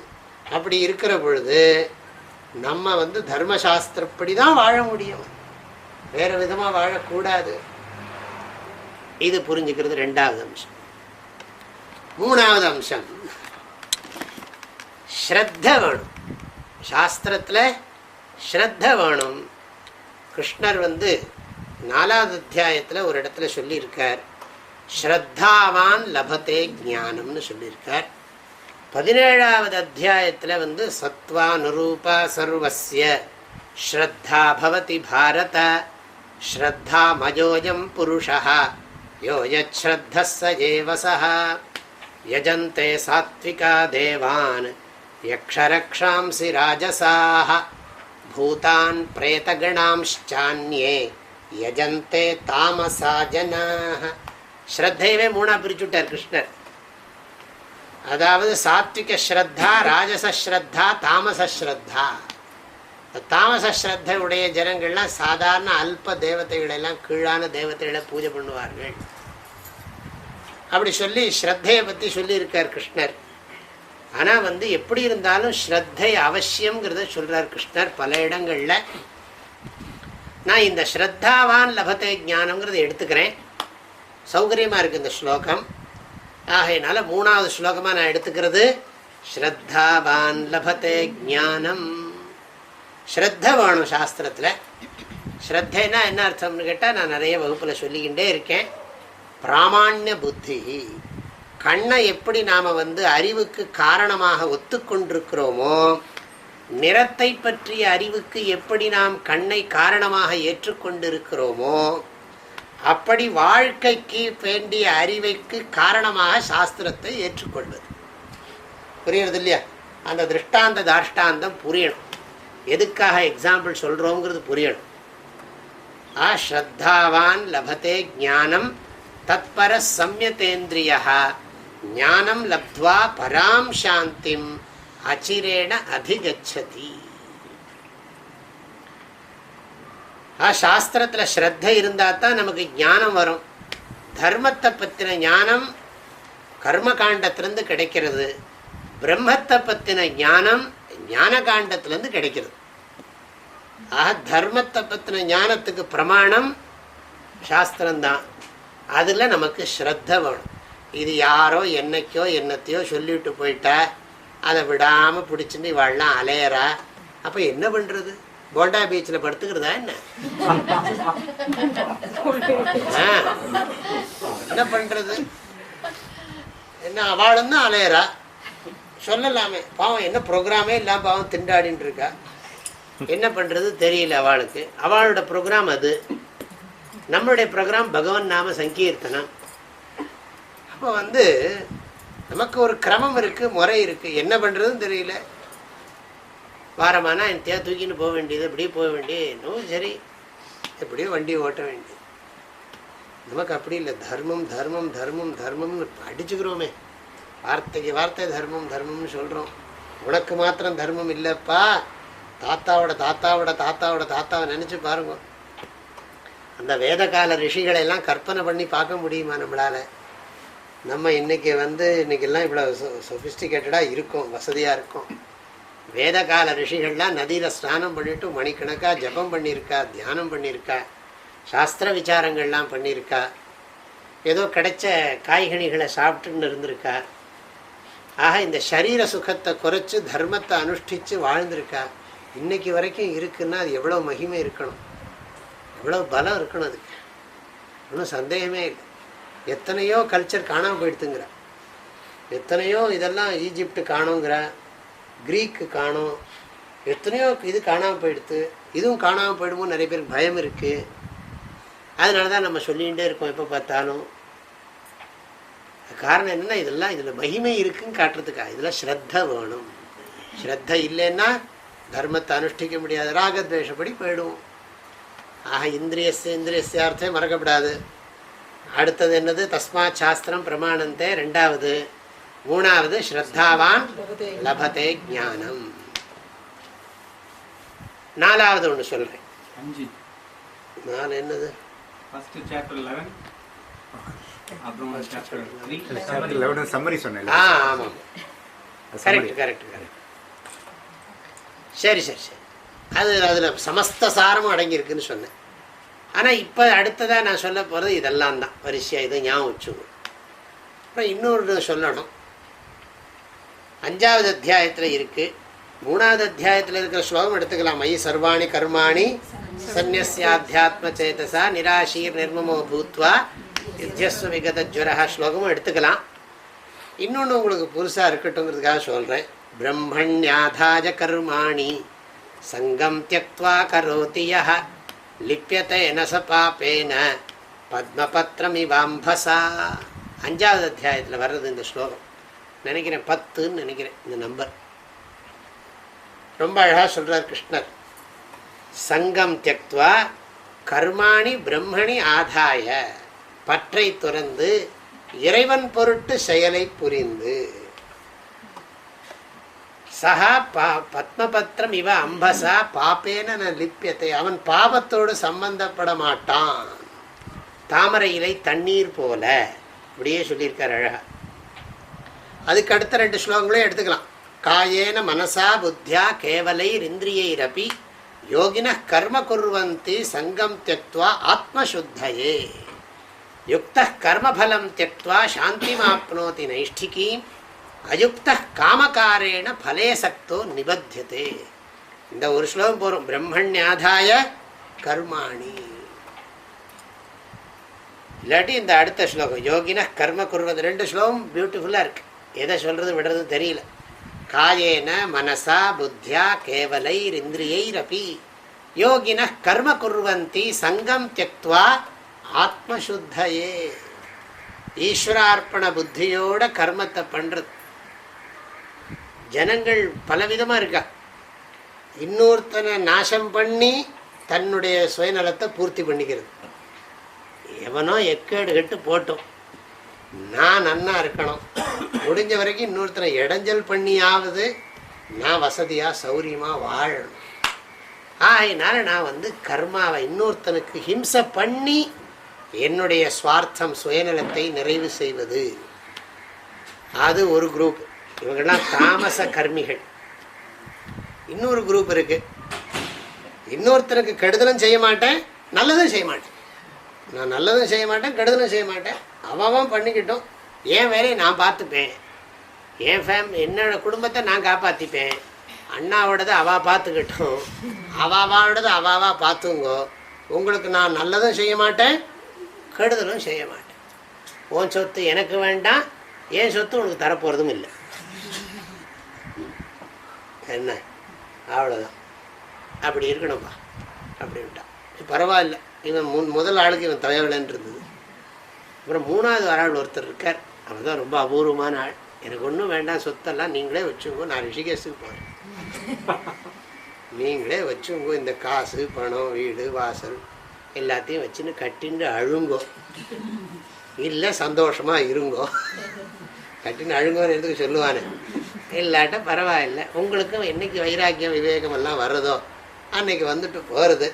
S1: அப்படி இருக்கிற பொழுது நம்ம தர்மசாஸ்திரப்படி தான் வாழ முடியும், வேறு விதமாக வாழக்கூடாது. இது புரிஞ்சுக்கிறது ரெண்டாவது அம்சம். மூணாவது அம்சம் ஸ்ரத்த வேணும். சாஸ்திரத்தில் ஸ்ரத்த வேணும். கிருஷ்ணர் 4வது அத்தியாயத்தில் ஒரு இடத்துல சொல்லியிருக்கார், ஸ்ரத்தாவான் லபத்தே ஞானம்னு சொல்லியிருக்கார். 17வது அத்தியாயத்தில் சத்வானுரூபா சர்வஸ்ய ஸ்ரத்தா பவதி பாரத ஸ்ரத்தா மயோயம் புருஷः யோ யச்ச்ரத்தः ஸ ஏவ ஸஹ யஜந்தே சாத்விகா தேவான் யக்ஷரக்ஷாம்சி ராஜசாः பூதான் பிரேதகணாம்ச்சான்யே யஜந்தே தாமசா ஜனாः. ஸ்ரத்தையவே 3ஆ பிரிச்சுட்டார் கிருஷ்ணர். அதாவது சாத்விக ஸ்ரத்தா, ராஜச ஸ்ரத்தா, தாமச ஸ்ரத்தா. தாமச ஸ்ரத்தை உடைய ஜனங்கள்லாம் சாதாரண அல்ப தேவதைகளெல்லாம் கீழான தேவதைகளை பூஜை பண்ணுவார்கள். அப்படி சொல்லி ஸ்ரத்தையை பற்றி சொல்லியிருக்கார் கிருஷ்ணர். ஆனால் எப்படி இருந்தாலும் ஸ்ரத்தை அவசியம்ங்கிறத சொல்கிறார் கிருஷ்ணர் பல இடங்களில். நான் இந்த ஸ்ரத்தாவான் லபத்தை ஞானம்ங்கிறத எடுத்துக்கிறேன், சௌகரியமாக இருக்குது இந்த ஸ்லோகம். ஆகையினால 3வது ஸ்லோகமாக நான் எடுத்துக்கிறது ஸ்ரத்தாவான் லபத்தை ஞானம். ஸ்ரத்த வேணும் சாஸ்திரத்தில். ஸ்ரத்தைனா என்ன அர்த்தம்னு கேட்டால் நான் நிறைய வகுப்பில் சொல்லிக்கிட்டே இருக்கேன். பிராமாண்ய புத்தி. கண்ணை எப்படி நாம் அறிவுக்கு காரணமாக ஒத்துக்கொண்டிருக்கிறோமோ, நிறத்தை பற்றிய அறிவுக்கு எப்படி நாம் கண்ணை காரணமாக ஏற்றுக்கொண்டிருக்கிறோமோ, அப்படி வாழ்க்கைக்கு வேண்டிய அறிவைக்கு காரணமாக சாஸ்திரத்தை ஏற்றுக்கொள்வது. புரியுறது இல்லையா? அந்த திருஷ்டாந்த தாஷ்டாந்தம் புரியணும், எதுக்காக எக்ஸாம்பிள் சொல்கிறோங்கிறது புரியணும். ஸ்ரத்தாவான் லபத்தே ஞானம் தத்பர சம்யதேந்திரியா ஞானம் லப்த்வா பராம் சாந்திம் அச்சிரேண அதிகச்சதி. சாஸ்திரத்தில் ஸ்ரத்தை இருந்தால் தான் நமக்கு ஞானம் வரும். தர்மத்தை பற்றின ஞானம் கர்மகாண்டத்திலேருந்து கிடைக்கிறது, பிரம்மத்தை பற்றின ஞானம் ஞான காண்டத்திலேருந்து கிடைக்கிறது. ஆக தர்மத்தை பற்றின ஞானத்துக்கு பிரமாணம் சாஸ்திரம்தான். அதில் நமக்கு ஸ்ரத்த வேணும். இது யாரோ என்னைக்கோ என்னத்தையோ சொல்லிவிட்டு போயிட்டா அதை விடாமல் பிடிச்சிட்டு இவாள்லாம் அலையறா. அப்போ என்ன பண்ணுறது? போண்டா பீச்சில் படுத்துக்கிறதா என்ன? என்ன பண்ணுறது? என்ன அவளும் தான் அலையறா, சொல்லலாமே. பாவம் என்ன ப்ரோக்ராமே இல்லாமல் பாவம் திண்டாடின்னு இருக்கா. என்ன பண்ணுறது தெரியல அவளுக்கு. அவளோட ப்ரோக்ராம் அது, நம்மளுடைய ப்ரோக்ராம் பகவன் நாம சங்கீர்த்தனம். அப்போ நமக்கு ஒரு கிரமம் இருக்குது, முறை இருக்குது. என்ன பண்ணுறதுன்னு தெரியல. வாரமானா என் தூக்கின்னு போக வேண்டியது, இப்படியே போக வேண்டியது, இன்னும் சரி எப்படியோ வண்டி ஓட்ட வேண்டியது. நமக்கு அப்படி இல்லை. தர்மம் தர்மம் தர்மம் தர்மம்னு அடிச்சுக்கிறோமே, வார்த்தைக்கு வார்த்தை தர்மம் தர்மம்னு சொல்கிறோம். உனக்கு மாத்திரம் தர்மம் இல்லைப்பா, தாத்தாவோட தாத்தாவோட தாத்தாவோட தாத்தாவை நினச்சி பாருங்க. அந்த வேதகால ரிஷிகளை எல்லாம் கற்பனை பண்ணி பார்க்க முடியுமா நம்மளால்? நம்ம இன்னைக்கெல்லாம் இவ்வளோ சொஃபிஸ்டிகேட்டடாக இருக்கும், வசதியாக இருக்கும். வேதகால ரிஷிகள்லாம் நதியில் ஸ்நானம் பண்ணிவிட்டு மணிக்கணக்காக ஜபம் பண்ணியிருக்கா, தியானம் பண்ணியிருக்கா, சாஸ்திர விசாரங்கள்லாம் பண்ணியிருக்கா, ஏதோ கிடைச்ச காய்கனிகளை சாப்பிட்டுன்னு இருந்திருக்கா. ஆக இந்த சரீர சுகத்தை குறைச்சி தர்மத்தை அனுஷ்டித்து வாழ்ந்திருக்கா. இன்னைக்கு வரைக்கும் இருக்குன்னா அது எவ்வளோ மகிமை இருக்கணும். எவ்வளோ பலம் இருக்கணும் அதுக்கு, ஒன்றும் சந்தேகமே இல்லை. எத்தனையோ கல்ச்சர் காணாமல் போயிடுத்துங்கிற, எத்தனையோ இதெல்லாம் ஈஜிப்டு காணுங்கிற, க்ரீக்கு காணும், எத்தனையோ இது காணாமல் போயிடுத்து. இதுவும் காணாமல் போயிடுமோ நிறைய பேருக்கு பயம் இருக்குது. அதனால தான் நம்ம சொல்லிகிட்டே இருக்கோம் எப்போ பார்த்தாலும். காரணம் என்னென்னா இதெல்லாம் இதில் மகிமை இருக்குன்னு காட்டுறதுக்காக. இதெல்லாம் ஸ்ரத்த வேணும். ஸ்ரத்த இல்லைன்னா தர்மத்தை அனுஷ்டிக்க முடியாது, ராகத்வேஷப்படி போயிடும். ஆக இந்திரியஸ்யார்த்தம் மறக்கப்படாது. அடுத்தது என்னது? தஸ்மாத் சாஸ்திரம் பிரமாணந்தே. ரெண்டாவது. மூணாவது ஸ்ரத்தாவான் லபதே ஞானம். நாலாவது ஒன்று சொல்கிறேன். நாலு என்னது? ஆமாம், கரெக்ட் கரெக்ட் கரெக்ட். சரி சரி சரி, அது அதில் சமஸ்த சாரமும் அடங்கியிருக்குன்னு சொன்னேன். ஆனால் இப்போ அடுத்ததாக நான் சொல்ல போகிறது இதெல்லாம் தான் வரிசையாக. இதை ஞாபகம் வச்சுக்கணும். அப்புறம் இன்னொரு சொல்லணும். 5வது அத்தியாயத்தில் இருக்குது. 3வது அத்தியாயத்தில் இருக்கிற ஸ்லோகம் எடுத்துக்கலாம். மயி சர்வாணி கர்மாணி சந்நியாத்யாத்ம சேதசா நிராசீர் நிர்மமோ பூத்வா யுத்யஸ்வ விகத ஜ்வரஹ ஸ்லோகமும் எடுத்துக்கலாம். இன்னொன்று உங்களுக்கு புதுசாக இருக்கட்டுங்கிறதுக்காக சொல்கிறேன். பிரம்மண்யாதாய கர்மாணி சங்கம் தியக்த்வா கரோதி யஹ லிப்யதே ந ச பாபேன பத்மபத்ரமிவாம்பசா. 5வது அத்தியாயத்தில் வர்றது இந்த ஸ்லோகம். நினைக்கிறேன் 10ன்னு நினைக்கிறேன் இந்த நம்பர். ரொம்ப அழகாக சொல்கிறார் கிருஷ்ணர். சங்கம் தியக்த்வா கர்மாணி பிரம்மணி ஆதாய, பற்றை துறந்து இறைவன் பொருட்டு செயலை புரிந்து, சஹா பத்மபத்ரம் இவ அம்பசா பாப்பேன ந லிப்யத்தை, அவன் பாபத்தோடு சம்பந்தப்பட மாட்டான், தாமரை இலை தண்ணீர் போல. இப்படியே சொல்லியிருக்கார் அழகா. அதுக்கு அடுத்த 2 ஸ்லோகங்களையும் எடுத்துக்கலாம். காயேன மனசா புத்தியா கேவலைர் இந்திரியைரபி யோகின கர்ம குர்வந்தி சங்கம் தியக்த்வா ஆத்மசுத்தயே யுக்த கர்மபலம் தியக்த்வா சாந்திமாப்னோதி நைஷ்டிகீம் அயுக்த காமகாரேண பலே சக்தோ நிபத்தியதே. இந்த ஒரு ஸ்லோகம் போகிறோம். பிரம்மண்யாதாய கர்மாணி. இல்லாட்டி இந்த அடுத்த ஸ்லோகம் யோகின கர்ம குர்வது. 2 ஸ்லோகம் பியூட்டிஃபுல்லாக இருக்குது. எதை சொல்கிறது விடுறது தெரியல. காயேன மனசா புத்தியா கேவலைர் இந்திரியைரபி யோகின கர்ம குர்வந்தி சங்கம் தியக்த்வா ஆத்மசுத்தயே. ஈஸ்வரார்ப்பண புத்தியோட கர்மத்தை பண்ணுறது. ஜனங்கள் பலவிதமாக இருக்கா. இன்னொருத்தனை நாசம் பண்ணி தன்னுடைய சுயநலத்தை பூர்த்தி பண்ணிக்கிறது. எவனோ எக்கேடு கட்டு போட்டோம், நான் நன்னா இருக்கணும், முடிஞ்ச வரைக்கும் இன்னொருத்தனை இடைஞ்சல் பண்ணியாவது நான் வசதியாக சௌரியமாக வாழணும். ஆகையினால நான் கர்மாவை இன்னொருத்தனுக்கு ஹிம்சை பண்ணி என்னுடைய சுவார்த்தம் சுயநலத்தை நிறைவு செய்வது. அது ஒரு குரூப். இவங்கெல்லாம் தாமச கர்மிகள். இன்னொரு குரூப் இருக்கு. இன்னொருத்தனுக்கு கெடுதலும் செய்ய மாட்டேன், நல்லதும் செய்ய மாட்டேன். நான் நல்லதும் செய்ய மாட்டேன், கெடுதலும் செய்ய மாட்டேன். அவன் பண்ணிக்கிட்டோம், என் வேலையை நான் பார்த்துப்பேன், என் என்னோட குடும்பத்தை நான் காப்பாற்றிப்பேன், அண்ணாவோடதை அவள் பார்த்துக்கிட்டோம், அவாவோடதை அவாவா பார்த்துங்கோ, உங்களுக்கு நான் நல்லதும் செய்ய மாட்டேன், கெடுதலும் செய்ய மாட்டேன். உன் சொத்து எனக்கு வேண்டாம், என் சொத்து உனக்கு தரப்போகிறதும் இல்லை. என்ன அவ்வளோதான். அப்படி இருக்கணும்ப்பா அப்படின்ட்டான். பரவாயில்ல, இவன் முதல் ஆளுக்கு இவன் தேவையில்லைன்னு இருந்தது. அப்புறம் 3வது ஆள் ஒருத்தர் இருக்கார். அவர் தான் ரொம்ப அபூர்வமான ஆள். எனக்கு ஒன்றும் வேண்டாம், சொத்தெல்லாம் நீங்களே வச்சுங்கோ, நான் ரிஷிகேஷுக்கு போகிறேன், நீங்களே வச்சுங்கோ, இந்த காசு பணம் வீடு வாசல் எல்லாத்தையும் வச்சுன்னு கட்டின்னு அழுங்கோ, இல்லை சந்தோஷமாக இருங்கோ, கட்டின்னு அழுங்கோன்னு எதுக்கு சொல்லுவானே, இல்லாட்ட பரவாயில்லை, உங்களுக்கும் என்றைக்கு வைராக்கியம் விவேகம் எல்லாம் வர்றதோ அன்னைக்கு வந்துட்டு போகிறது,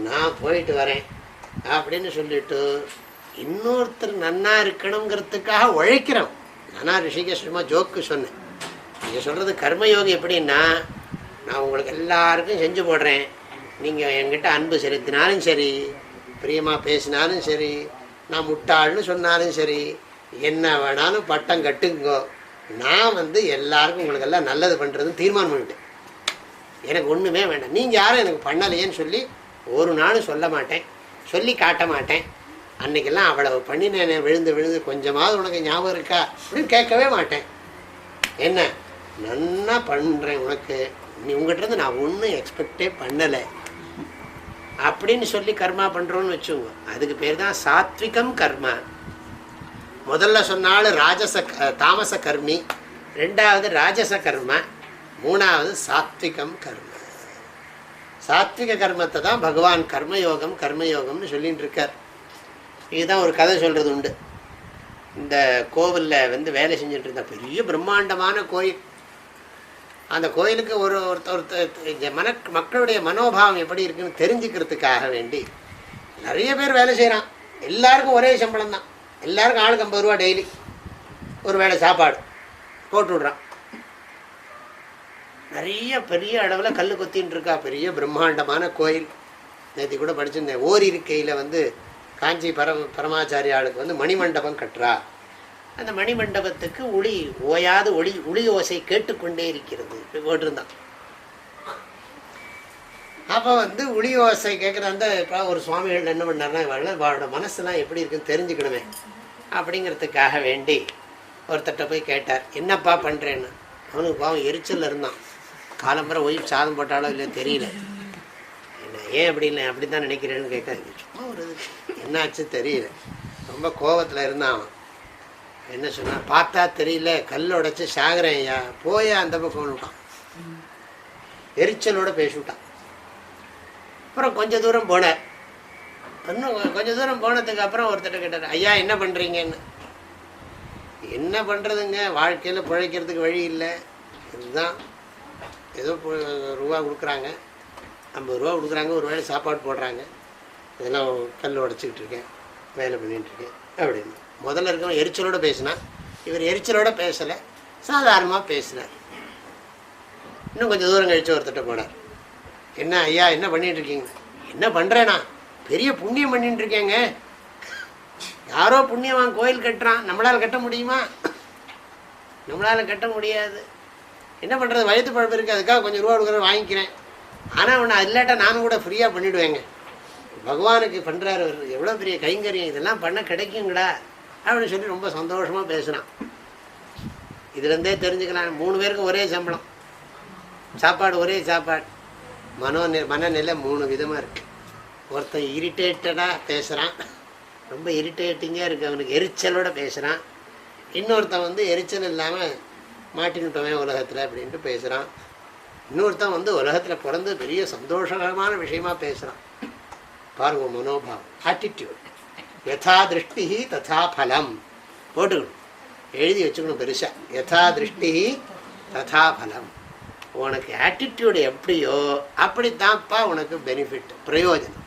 S1: நான் போயிட்டு வரேன் அப்படின்னு சொல்லிட்டு இன்னொருத்தர் நன்னா இருக்கணுங்கிறதுக்காக உழைக்கிறோம். நான் ரிஷிகேஷமா ஜோக்கு சொன்னேன். நீங்கள் சொல்கிறது கர்மயோகி எப்படின்னா, நான் உங்களுக்கு எல்லாருக்கும் செஞ்சு போடுறேன், நீங்கள் என்கிட்ட அன்பு செலுத்தினாலும் சரி, பிரியமாக பேசினாலும் சரி, நான் முட்டாள்னு சொன்னாலும் சரி, என்ன வேணாலும் பட்டம் கட்டுங்கோ, நான் எல்லாருக்கும் உங்களுக்கு எல்லாம் நல்லது பண்ணுறதுன்னு தீர்மானம் பண்ணிட்டேன். எனக்கு ஒன்றுமே வேண்டாம், நீங்கள் யாரும் எனக்கு பண்ணலையேன்னு சொல்லி ஒரு நாளும் சொல்ல மாட்டேன், சொல்லி காட்ட மாட்டேன். அன்றைக்கெல்லாம் அவ்வளவு பண்ணினேன், விழுந்து விழுந்து கொஞ்சமாவது உனக்கு ஞாபகம் இருக்கா அப்படின்னு கேட்கவே மாட்டேன். என்ன நன்னா பண்ணுறேன் உனக்கு, நீ உங்கள்கிட்ட நான் ஒன்றும் எக்ஸ்பெக்டே பண்ணலை அப்படின்னு சொல்லி கர்மா பண்ணுறோன்னு வச்சுக்கோங்க. அதுக்கு பேர் தான் சாத்விகம் கர்மா. முதல்ல சொன்னாலும் தாமச கர்மி, ரெண்டாவது ராஜச கர்மா, மூணாவது சாத்விகம் கர்ம. சாத்விக கர்மத்தை தான் பகவான் கர்மயோகம்னு சொல்லிட்டு இருக்கார். இதுதான் ஒரு கதை சொல்கிறது உண்டு. இந்த கோவிலில் வேலை செஞ்சுட்டு இருந்த பெரிய பிரம்மாண்டமான கோயில். அந்த கோயிலுக்கு மக்களுடைய மனோபாவம் எப்படி இருக்குன்னு தெரிஞ்சுக்கிறதுக்காக வேண்டி நிறைய பேர் வேலை செய்கிறான். எல்லாருக்கும் ஒரே சம்பளம் தான், எல்லாருக்கும் ஆளுக்கு 50 ரூபா டெய்லி ஒரு வேளை சாப்பாடு போட்டு விட்றான். நிறைய பெரிய அளவில் கல் கொத்தின்னு இருக்கா, பெரிய பிரம்மாண்டமான கோயில். நேற்று கூட படிச்சிருந்தேன், ஓரிருக்கையில் காஞ்சி பரமாச்சாரியாளுக்கு மணிமண்டபம் கட்டுறா. அந்த மணிமண்டபத்துக்கு ஓயாது ஒளி ஓசை கேட்டுக்கொண்டே இருக்கிறது போட்டிருந்தான். அப்போ ஒளி ஓசை கேட்குற அந்த இப்போ ஒரு சுவாமிகள் என்ன பண்ணார்னா, இவளோட மனசுலாம் எப்படி இருக்குன்னு தெரிஞ்சுக்கணுமே அப்படிங்கிறதுக்காக வேண்டி ஒருத்தட்ட போய் கேட்டார், என்னப்பா பண்ணுறேன்னு. அவனுக்கு பாவம் எரிச்சலில் இருந்தான். காலம்பரை ஒய்ஃப் சாதம் போட்டாலோ இல்லையோ தெரியல. என்ன ஏன் அப்படி இல்லை அப்படி தான் நினைக்கிறேன்னு கேட்காது. சும்மா ஒரு என்னாச்சு தெரியல, ரொம்ப கோபத்தில் இருந்தான் அவன். என்ன சொன்னான், பார்த்தா தெரியல கல் உடைச்சி சாகுறேன் ஐயா, போயா அந்த பக்கம் விட்டான். எரிச்சலோட பேசிவிட்டான். அப்புறம் கொஞ்சம் தூரம் போனார். இன்னும் கொஞ்சம் தூரம் போனதுக்கு அப்புறம் ஒருத்தர் கேட்டார், ஐயா என்ன பண்ணுறீங்கன்னு. என்ன பண்ணுறதுங்க, வாழ்க்கையில் பிழைக்கிறதுக்கு வழி இல்லை, இதுதான் ஏதோ ரூபா கொடுக்குறாங்க, 50 ரூபா கொடுக்குறாங்க, ஒரு வேளை சாப்பாடு போடுறாங்க, இதெல்லாம் கல் உடச்சிக்கிட்டு இருக்கேன், வேலை பண்ணிகிட்ருக்கேன் அப்படின்னு. முதல்ல இருக்கவன் எரிச்சலோடு பேசினான். இவர் எரிச்சலோடு பேசலை, சாதாரணமாக பேசினார். இன்னும் கொஞ்சம் தூரம் கழித்து ஒருத்தட்ட போனார். என்ன ஐயா என்ன பண்ணிகிட்டு இருக்கீங்க. என்ன பண்ணுறேன்னா, பெரிய புண்ணியம் பண்ணிட்டு இருக்கேங்க. யாரோ புண்ணியவான் கோயில் கட்டுறான், நம்மளால் கட்ட முடியுமா? நம்மளால் கட்ட முடியாது. என்ன பண்ணுறது, வயிற்று பழப்பு இருக்குது, அதுக்காக கொஞ்சம் ரூபா கொடுக்குற வாங்கிக்கிறேன். ஆனால் ஒன்று அது இல்லாட்டா நானும் கூட ஃப்ரீயாக பண்ணிவிடுவேங்க. பகவானுக்கு பண்ணுறாரு, எவ்வளோ பெரிய கைங்கரியம், இதெல்லாம் பண்ண கிடைக்குங்களா அப்படின்னு சொல்லி ரொம்ப சந்தோஷமாக பேசுனான். இதுலேருந்தே தெரிஞ்சுக்கலாம், 3 பேருக்கும் ஒரே சம்பளம், சாப்பாடு ஒரே சாப்பாடு. மனநிலை 3 விதமாக இருக்குது. ஒருத்தன் இரிட்டேட்டடாக பேசுகிறான், ரொம்ப இரிட்டேட்டிங்காக இருக்குது, அவனுக்கு எரிச்சலோடு பேசுகிறான். இன்னொருத்தன் எரிச்சல் இல்லாமல் மாட்டின்னுட்டவன் உலகத்தில் அப்படின்ட்டு பேசுகிறான். இன்னொருத்தன் உலகத்தில் பிறந்து பெரிய சந்தோஷகரமான விஷயமா பேசுகிறான். பாருங்க மனோபாவம், ஆட்டிடியூட். யதா திருஷ்டி ததா பலம் போட்டுக்கணும், எழுதி வச்சுக்கணும் பெருசாக. யதா திருஷ்டி ததா பலம். உனக்கு ஆட்டிடியூடு எப்படியோ அப்படித்தான்ப்பா உனக்கு பெனிஃபிட், பிரயோஜனம்.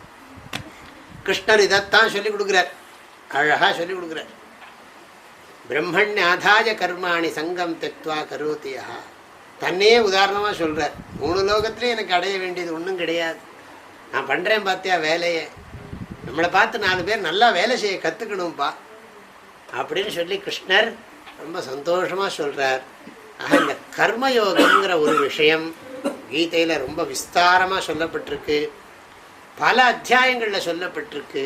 S1: கிருஷ்ணர் இதைத்தான் சொல்லிக் கொடுக்குறார், அழகாக சொல்லிக் கொடுக்குறார். பிரம்மண்யாதாய கர்மாணி சங்கம் தெக்வா கரோத்தியா. தன்னையே உதாரணமாக சொல்கிறார். 3 லோகத்துலேயும் எனக்கு அடைய வேண்டியது ஒன்றும் கிடையாது, நான் பண்ணுறேன் பார்த்தியா வேலையை, நம்மளை பார்த்து 4 பேர் நல்லா வேலை செய்ய கற்றுக்கணும்ப்பா அப்படின்னு சொல்லி கிருஷ்ணர் ரொம்ப சந்தோஷமாக சொல்கிறார். ஆக இந்த கர்மயோகங்கிற ஒரு விஷயம் கீதையில் ரொம்ப விஸ்தாரமாக சொல்லப்பட்டிருக்கு, பல அத்தியாயங்களில் சொல்லப்பட்டிருக்கு.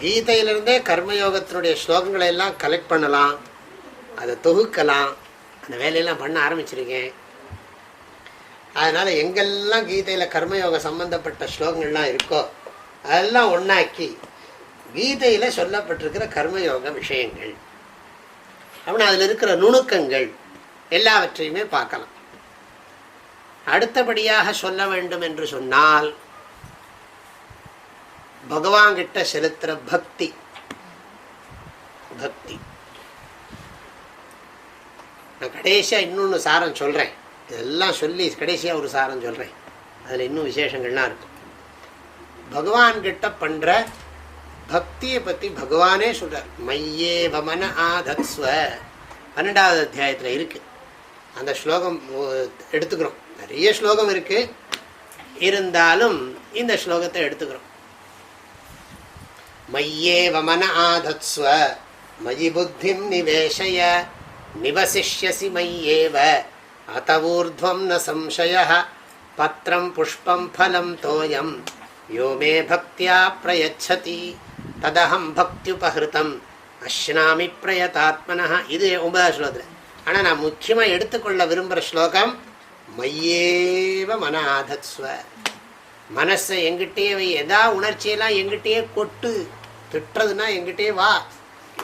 S1: கீதையிலிருந்தே கர்மயோகத்தினுடைய ஸ்லோகங்களை எல்லாம் கலெக்ட் பண்ணலாம், அதை தொகுக்கலாம். அந்த வேலையெல்லாம் பண்ண ஆரம்பிச்சிருக்கேன். அதனால் எங்கெல்லாம் கீதையில் கர்மயோகம் சம்பந்தப்பட்ட ஸ்லோகங்கள்லாம் இருக்கோ அதெல்லாம் ஒன்றாக்கி கீதையில் சொல்லப்பட்டிருக்கிற கர்மயோக விஷயங்கள் அப்படின்னா அதில் இருக்கிற நுணுக்கங்கள் எல்லாவற்றையுமே பார்க்கலாம். அடுத்தபடியாக சொல்ல வேண்டும் என்று சொன்னால், பகவான்கிட்ட செலுத்துகிற பக்தி. நான் கடைசியாக இன்னொன்று சாரம் சொல்கிறேன், இதெல்லாம் சொல்லி கடைசியாக ஒரு சாரம் சொல்கிறேன், அதில் இன்னும் விசேஷங்கள்லாம் இருக்கும். பகவான்கிட்ட பண்ணுற பக்தியை பற்றி பகவானே சொல்கிறார். மையே வமன ஆதத்ஸ்வ 12வது அத்தியாயத்தில் இருக்குது. அந்த ஸ்லோகம் எடுத்துக்கிறோம், நிறைய ஸ்லோகம் இருக்குது, இருந்தாலும் இந்த ஸ்லோகத்தை எடுத்துக்கிறோம். மையே வமன ஆதத்ஸ்வ மயி புத்திம் நிவேஷய நிவசிஷ்யசி மையேவ அத ஊர்த்வம் ந சம்சயः பத்ரம் புஷ்பம் ஃபலம் தோயம் யோ மே பக்தியா பிரயச்சதி ததஹம் பக்தியுபஹிருதம் அஷ்னாமி பிரயதாத்மனா. இது 9வது ஸ்லோகத்தில். ஆனால் நான் முக்கியமாக எடுத்துக்கொள்ள விரும்புகிற ஸ்லோகம் மையேவ மன ஆதத்ஸ்வ. மனசை எங்கிட்டே வை. எதா உணர்ச்சியெல்லாம் எங்கிட்டே கொட்டு. திட்டுறதுன்னா எங்கிட்டே வா,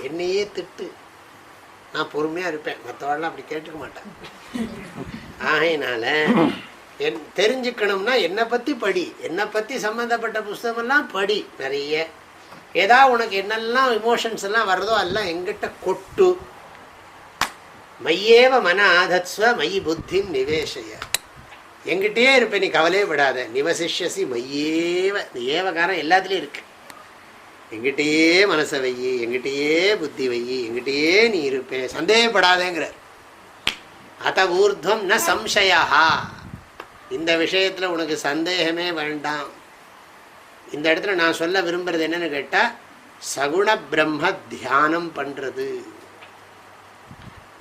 S1: என்னையே திட்டு. நான் பொறுமையாக இருப்பேன், மற்றவாடெல்லாம் அப்படி கேட்டுக்க மாட்டேன். ஆகையினால தெரிஞ்சுக்கணும்னா என்னை பற்றி படி, என்னை பற்றி சம்மந்தப்பட்ட புஸ்தகமெல்லாம் படி நிறைய. ஏதா உனக்கு என்னெல்லாம் இமோஷன்ஸ் எல்லாம் வர்றதோ எல்லாம் எங்கிட்ட கொட்டு. மையேவ மன ஆதத்ஸ்வ மயி புத்தி நிவேசய. எங்கிட்டே இருப்பேன், நீ கவலையே விடாத. நிவசிஷ்யசி மையேவ. ஏவகாரம் எல்லாத்துலேயும் இருக்கு. எங்கிட்டயே மனசை வை, எங்கிட்டயே புத்தி வை, எங்கிட்டயே நீ இருப்பேன், சந்தேகப்படாதேங்கிற. அத ஊர்துவம் ந சம்சயா. இந்த விஷயத்தில் உனக்கு சந்தேகமே வேண்டாம். இந்த இடத்துல நான் சொல்ல விரும்புறது என்னன்னு கேட்டால், சகுண பிரம்ம தியானம் பண்ணுறது.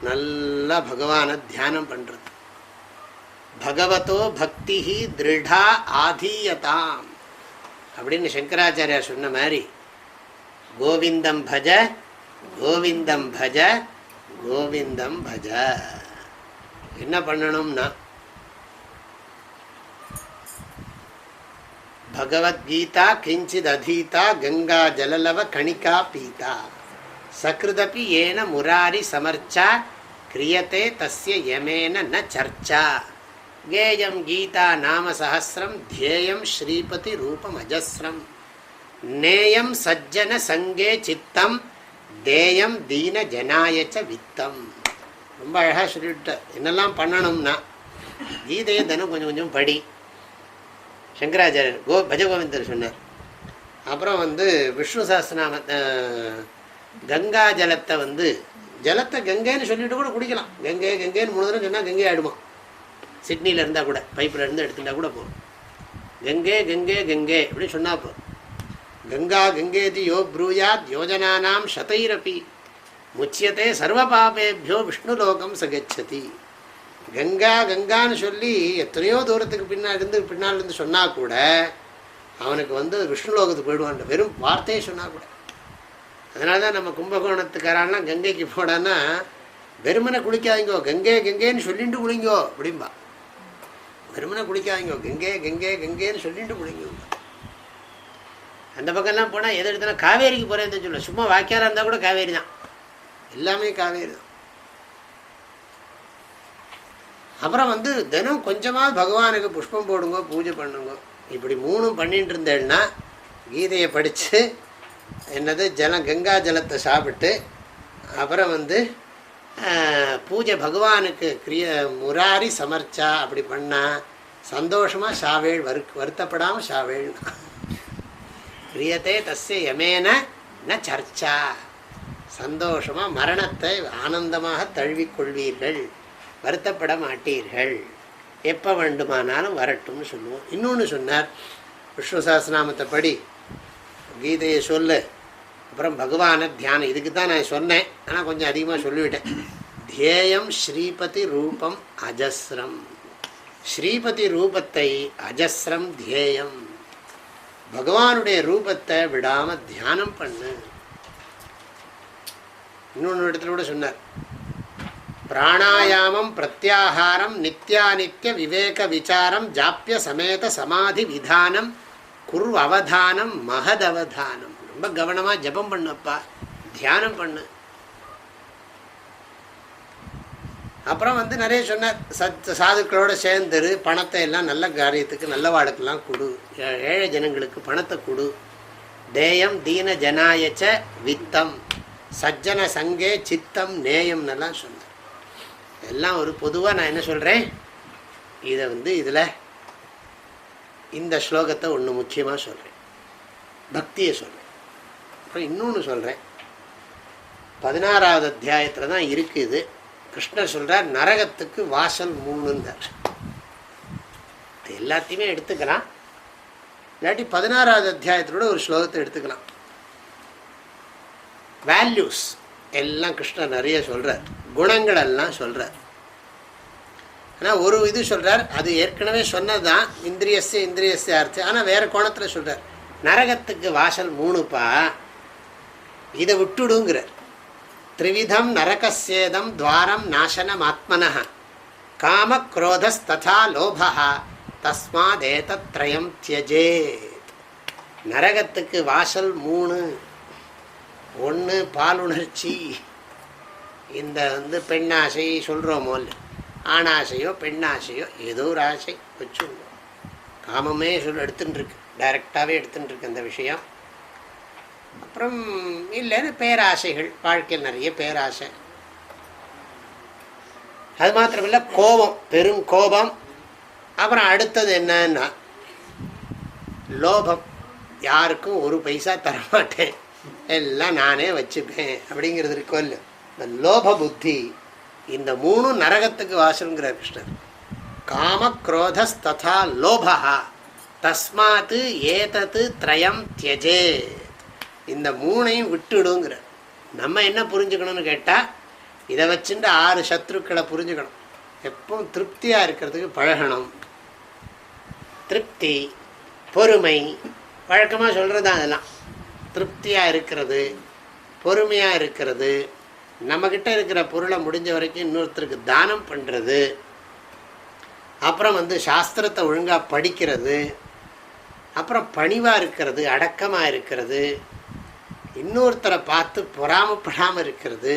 S1: நல்லா பகவானை தியானம் பண்ணுறது. பகவதோ பக்தி திருடா ஆதீயதாம் அப்படின்னு சங்கராச்சாரியார் சொன்ன மாதிரி, கோவிந்தம் பஜ கோவிந்தம் பஜ கோவிந்தம் பஜ. என்ன பண்ணணும்னா, பகவத்கீதா கிஞ்சித் அதீதா கங்கா ஜலலவ கணிகா பீதா சக்ருதபி ஏன முராரி சமர்ச்சா கிரியதே தஸ்ய யமேன ந சர்ச்சா கேயம் கீதா நாம சஹஸ்ரம் தியேயம் ஸ்ரீபதி ரூபம் அஜஸ்ரம் நேயம் சஜ்ஜன சங்கே சித்தம் தேயம் தீன ஜனாயச்ச வித்தம். ரொம்ப அழகாக சொல்லிவிட்டார். என்னெல்லாம் பண்ணணும்னா, கீதையை தினம் கொஞ்சம் கொஞ்சம் படி. சங்கராச்சாரியர் பஜகோவிந்தர் சொன்னார். அப்புறம் விஷ்ணு சஹஸ்ரநாம கங்கா ஜலத்தை ஜலத்தை கங்கைன்னு சொல்லிட்டு கூட குடிக்கலாம். கங்கை கங்கைன்னு 3 தடவை சொன்னால் கங்கை ஆயிடுமா. சிட்னியில் இருந்தால் கூட, பைப்பில் இருந்து எடுத்துட்டா கூட போகும். கங்கை கங்கை கங்கை அப்படின்னு சொன்னால் போகும். கங்கா கங்கேதி யோ ப்ரூயாத் யோஜனானாம் சதைரபி முச்சியத்தை சர்வ பாபேபியோ விஷ்ணுலோகம் சகச்சதி. கங்கா கங்கான்னு சொல்லி எத்தனையோ தூரத்துக்கு பின்னால் இருந்து சொன்னால் கூட அவனுக்கு விஷ்ணுலோகத்துக்கு போயிடுவான். வெறும் வார்த்தையை சொன்னால் கூட. அதனால தான் நம்ம கும்பகோணத்துக்காரெல்லாம் கங்கைக்கு போடான்னா, வெறுமனை குளிக்காதீங்கோ, கங்கை கங்கைன்னு சொல்லிட்டு குளிங்கோ அப்படின்பா. வெறுமனை குளிக்காதீங்கோ, கங்கை கங்கை கங்கைன்னு சொல்லிட்டு குளிங்கோ. அந்த பக்கம்லாம் போனால் எது எடுத்தாலும் காவேரிக்கு போகிறேன்னு சொல்ல. சும்மா வாக்கியாராக இருந்தால் கூட காவேரி தான், எல்லாமே காவேரி தான். அப்புறம் தினம் கொஞ்சமாவது பகவானுக்கு புஷ்பம் போடுங்க, பூஜை பண்ணுங்க. இப்படி 3 பண்ணிட்டு இருந்தேன்னா, கீதையை படித்து கங்கா ஜலத்தை சாப்பிட்டு, அப்புறம் பூஜை பகவானுக்கு முராரி சமர்ச்சா அப்படி பண்ணால் சந்தோஷமாக சாவேள், வருத்தப்படாமல் சாவேள். கிரியதே தஸ்ய யமேன ந சர்ச்சா. சந்தோஷமாக மரணத்தை ஆனந்தமாக தழுவிக்கொள்வீர்கள், வருத்தப்பட மாட்டீர்கள். எப்போ வேண்டுமானாலும் வரட்டும்னு சொல்லுவோம். இன்னொன்று சொன்னார், விஷ்ணு சஹஸ்ரநாமத்தை படி, கீதையை சொல்லு, அப்புறம் பகவானை தியானம். இதுக்கு தான் நான் சொன்னேன், ஆனால் கொஞ்சம் அதிகமாக சொல்லிவிட்டேன். தியேயம் ஸ்ரீபதி ரூபம் அஜஸ்ரம். ஸ்ரீபதி ரூபத்தை அஜஸ்ரம் தியேயம், பகவானுடைய ரூபத்தை விடாமல் தியானம் பண்ணு. இன்னொன்று இடத்துல கூட சொன்னார், பிராணாயாமம் பிரத்யாகாரம் நித்யானித்ய விவேக விசாரம் ஜாப்பிய சமேத சமாதி விதானம் குரு அவதானம் மகத் அவதானம். ரொம்ப கவனமாக ஜபம் பண்ணப்பா, தியானம் பண்ணு. அப்புறம் நிறைய சொன்னார், சாதுக்களோட சேர்ந்துரு, பணத்தை எல்லாம் நல்ல காரியத்துக்கு நல்ல வாழ்க்கெல்லாம் கொடு, ஏழை ஜனங்களுக்கு பணத்தை கொடு. தேயம் தீன ஜனாயச்ச வித்தம் சஜ்ஜன சங்கே சித்தம் நேயம்னெல்லாம் சொன்னார். எல்லாம் ஒரு பொதுவாக நான் என்ன சொல்கிறேன், இதை இதில் இந்த ஸ்லோகத்தை ஒன்று முக்கியமாக சொல்கிறேன், பக்தியை சொல்கிறேன். அப்புறம் இன்னொன்று சொல்கிறேன், 16வது அத்தியாயத்தில் தான் இருக்குது. கிருஷ்ணர் சொல்கிறார், நரகத்துக்கு வாசல் 3ந்தார். எல்லாத்தையுமே எடுத்துக்கலாம், இல்லாட்டி 16வது அத்தியாயத்தோட ஒரு ஸ்லோகத்தை எடுத்துக்கலாம். வேல்யூஸ் எல்லாம் கிருஷ்ணர் நிறைய சொல்கிறார், குணங்கள் எல்லாம் சொல்கிறார். ஆனால் ஒரு இது சொல்கிறார், அது ஏற்கனவே சொன்னது தான், இந்திரியஸ்ய அர்த்தம். ஆனால் வேறு கோணத்தில் சொல்கிறார், நரகத்துக்கு வாசல் 3பா, இதை விட்டுடுங்கிறார். த்ரிவிதம் நரகசேதம் துவாரம் நாசனம் ஆத்மனः காம குரோதஸ்ததா லோபः தஸ்மாதேதத்ரயம் தியஜேத். நரகத்துக்கு வாசல் 3. ஒன்று பாலுணர்ச்சி, இந்த பெண்ணாசை சொல்கிறோமோ இல்லை, ஆணாசையோ பெண்ணாசையோ ஏதோ ஒரு ஆசை வச்சுங்க, காமமே எடுத்துட்டுருக்கு, டைரெக்டாகவே எடுத்துட்டுருக்கு அந்த விஷயம். அப்புறம் இல்லைன்னு பேராசைகள், வாழ்க்கையில் நிறைய பேராசை. அது மாத்திரமில்லை, கோபம், பெரும் கோபம். அப்புறம் அடுத்தது என்னன்னா லோபம், யாருக்கும் ஒரு பைசா தரமாட்டேன், எல்லாம் நானே வச்சுப்பேன் அப்படிங்கிறது இருக்கோ இல்லை, இந்த லோப புத்தி. இந்த 3 நரகத்துக்கு வாசல்ங்கிறார் கிருஷ்ணர். காம குரோதஸ்ததா லோபா தஸ்மாத் ஏதத்து த்ரயம் தியஜே. இந்த 3ஐயும் விட்டுடுங்கிற. நம்ம என்ன புரிஞ்சுக்கணும்னு கேட்டால், இதை வச்சுட்டு 6 சத்ருக்களை புரிஞ்சுக்கணும். எப்பவும் திருப்தியாக இருக்கிறதுக்கு பழகணும். திருப்தி, பொறுமை, வழக்கமாக சொல்கிறது தான் அதெல்லாம். திருப்தியாக இருக்கிறது, பொறுமையாக இருக்கிறது, நம்மக்கிட்ட இருக்கிற பொருளை முடிஞ்ச வரைக்கும் இன்னொருத்தருக்கு தானம் பண்ணுறது, அப்புறம் சாஸ்திரத்தை ஒழுங்காக படிக்கிறது, அப்புறம் பணிவாக இருக்கிறது, அடக்கமாக இருக்கிறது, இன்னொருத்தரை பார்த்து பொறாமப்படாமல் இருக்கிறது.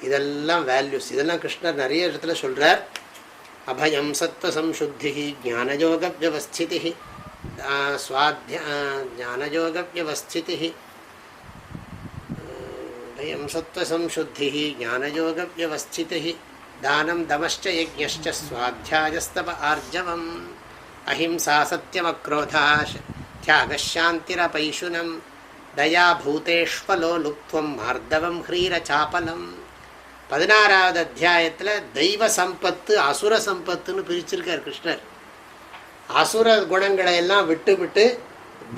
S1: இதெல்லாம் வேல்யூஸ். இதெல்லாம் கிருஷ்ணர் நிறைய இடத்துல சொல்கிறார். அபயம் சத்வசம்சுத்தி ஞானயோக வியவஸ்திதி ஞானயோக வியவஸ்திதி அபயம் சத்வசம்சுத்தி ஞானயோக வியவஸ்திதி தானம் தமश्च யஜ்ஞश्च ஸ்வாத்யாயஸ்தப ஆர்ஜவம் அஹிம்சா சத்யமக்ரோதா தியாகசாந்திரபைஷுனம் தயா பூதேஷ்வலோ லுப்த்வம் மார்தவம் ஹ்ரீரசாபலம். 16வது அத்தியாயத்தில் தெய்வ சம்பத்து அசுர சம்பத்துன்னு பிரிச்சிருக்கார் கிருஷ்ணர். அசுர குணங்களை எல்லாம் விட்டு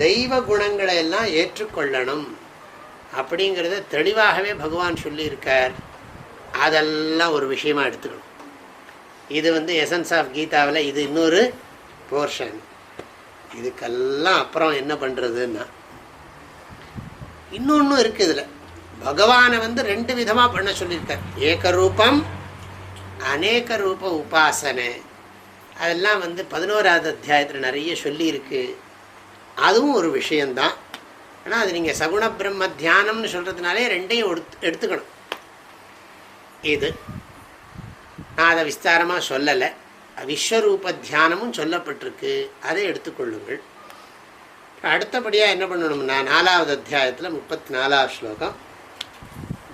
S1: தெய்வ குணங்களை எல்லாம் ஏற்றுக்கொள்ளணும் அப்படிங்கிறத தெளிவாகவே பகவான் சொல்லியிருக்கார். அதெல்லாம் ஒரு விஷயமா எடுத்துக்கணும். இது எசன்ஸ் ஆஃப் கீதாவில் இது இன்னொரு போர்ஷன். இதுக்கெல்லாம் அப்புறம் என்ன பண்ணுறதுன்னா, இன்னொன்றும் இருக்குது. இதில் பகவானை 2 விதமாக பண்ண சொல்லியிருக்கார். ஏகரூபம், அநேக ரூப உபாசனை. அதெல்லாம் 11வது அத்தியாயத்தில் நிறைய சொல்லியிருக்கு. அதுவும் ஒரு விஷயந்தான். ஆனால் அது நீங்கள் சகுண பிரம்ம தியானம்னு சொல்கிறதுனாலே 2ஐயும் எடுத்துக்கணும். இது நான் அதை விஸ்தாரமாக சொல்லலை. விஸ்வரூப தியானமும் சொல்லப்பட்டிருக்கு, அதை எடுத்துக்கொள்ளுங்கள். அடுத்தபடியாக என்ன பண்ணணும்னா, 4வது அத்தியாயத்தில் 34வது ஸ்லோகம்,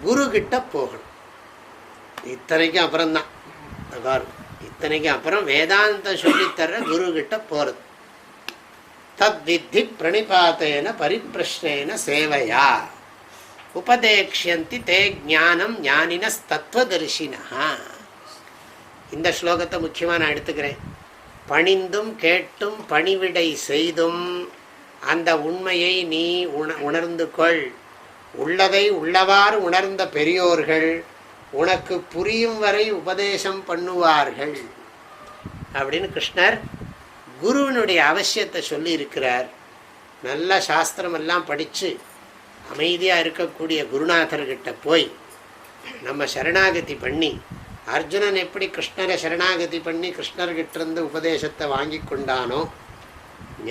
S1: குரு கிட்ட போகணும். இத்தனைக்கும் அப்புறம்தான், இத்தனைக்கும் அப்புறம் வேதாந்த சொல்லித்தர குரு கிட்ட போகிறது. தத் வித்தி பிரணிபாத்தேன பரிப்பிரஷ்னேன சேவையா உபதேக்ஷந்தி தே ஞானம் ஞானினஸ் தத்துவதர்ஷினா. இந்த ஸ்லோகத்தை முக்கியமாக நான் எடுத்துக்கிறேன். பணிந்தும் கேட்டும் பணிவிடை செய்தும் அந்த உண்மையை நீ உணர்ந்து கொள். உள்ளதை உள்ளவாறு உணர்ந்த பெரியோர்கள் உனக்கு புரியும் வரை உபதேசம் பண்ணுவார்கள் அப்படின்னு கிருஷ்ணர் குருவினுடைய அவசியத்தை சொல்லி இருக்கிறார். நல்ல சாஸ்திரமெல்லாம் படித்து அமைதியாக இருக்கக்கூடிய குருநாதர்கிட்ட போய் நம்ம சரணாகதி பண்ணி, அர்ஜுனன் எப்படி கிருஷ்ணரை சரணாகதி பண்ணி கிருஷ்ணர்கிட்டிருந்து உபதேசத்தை வாங்கி கொண்டானோ,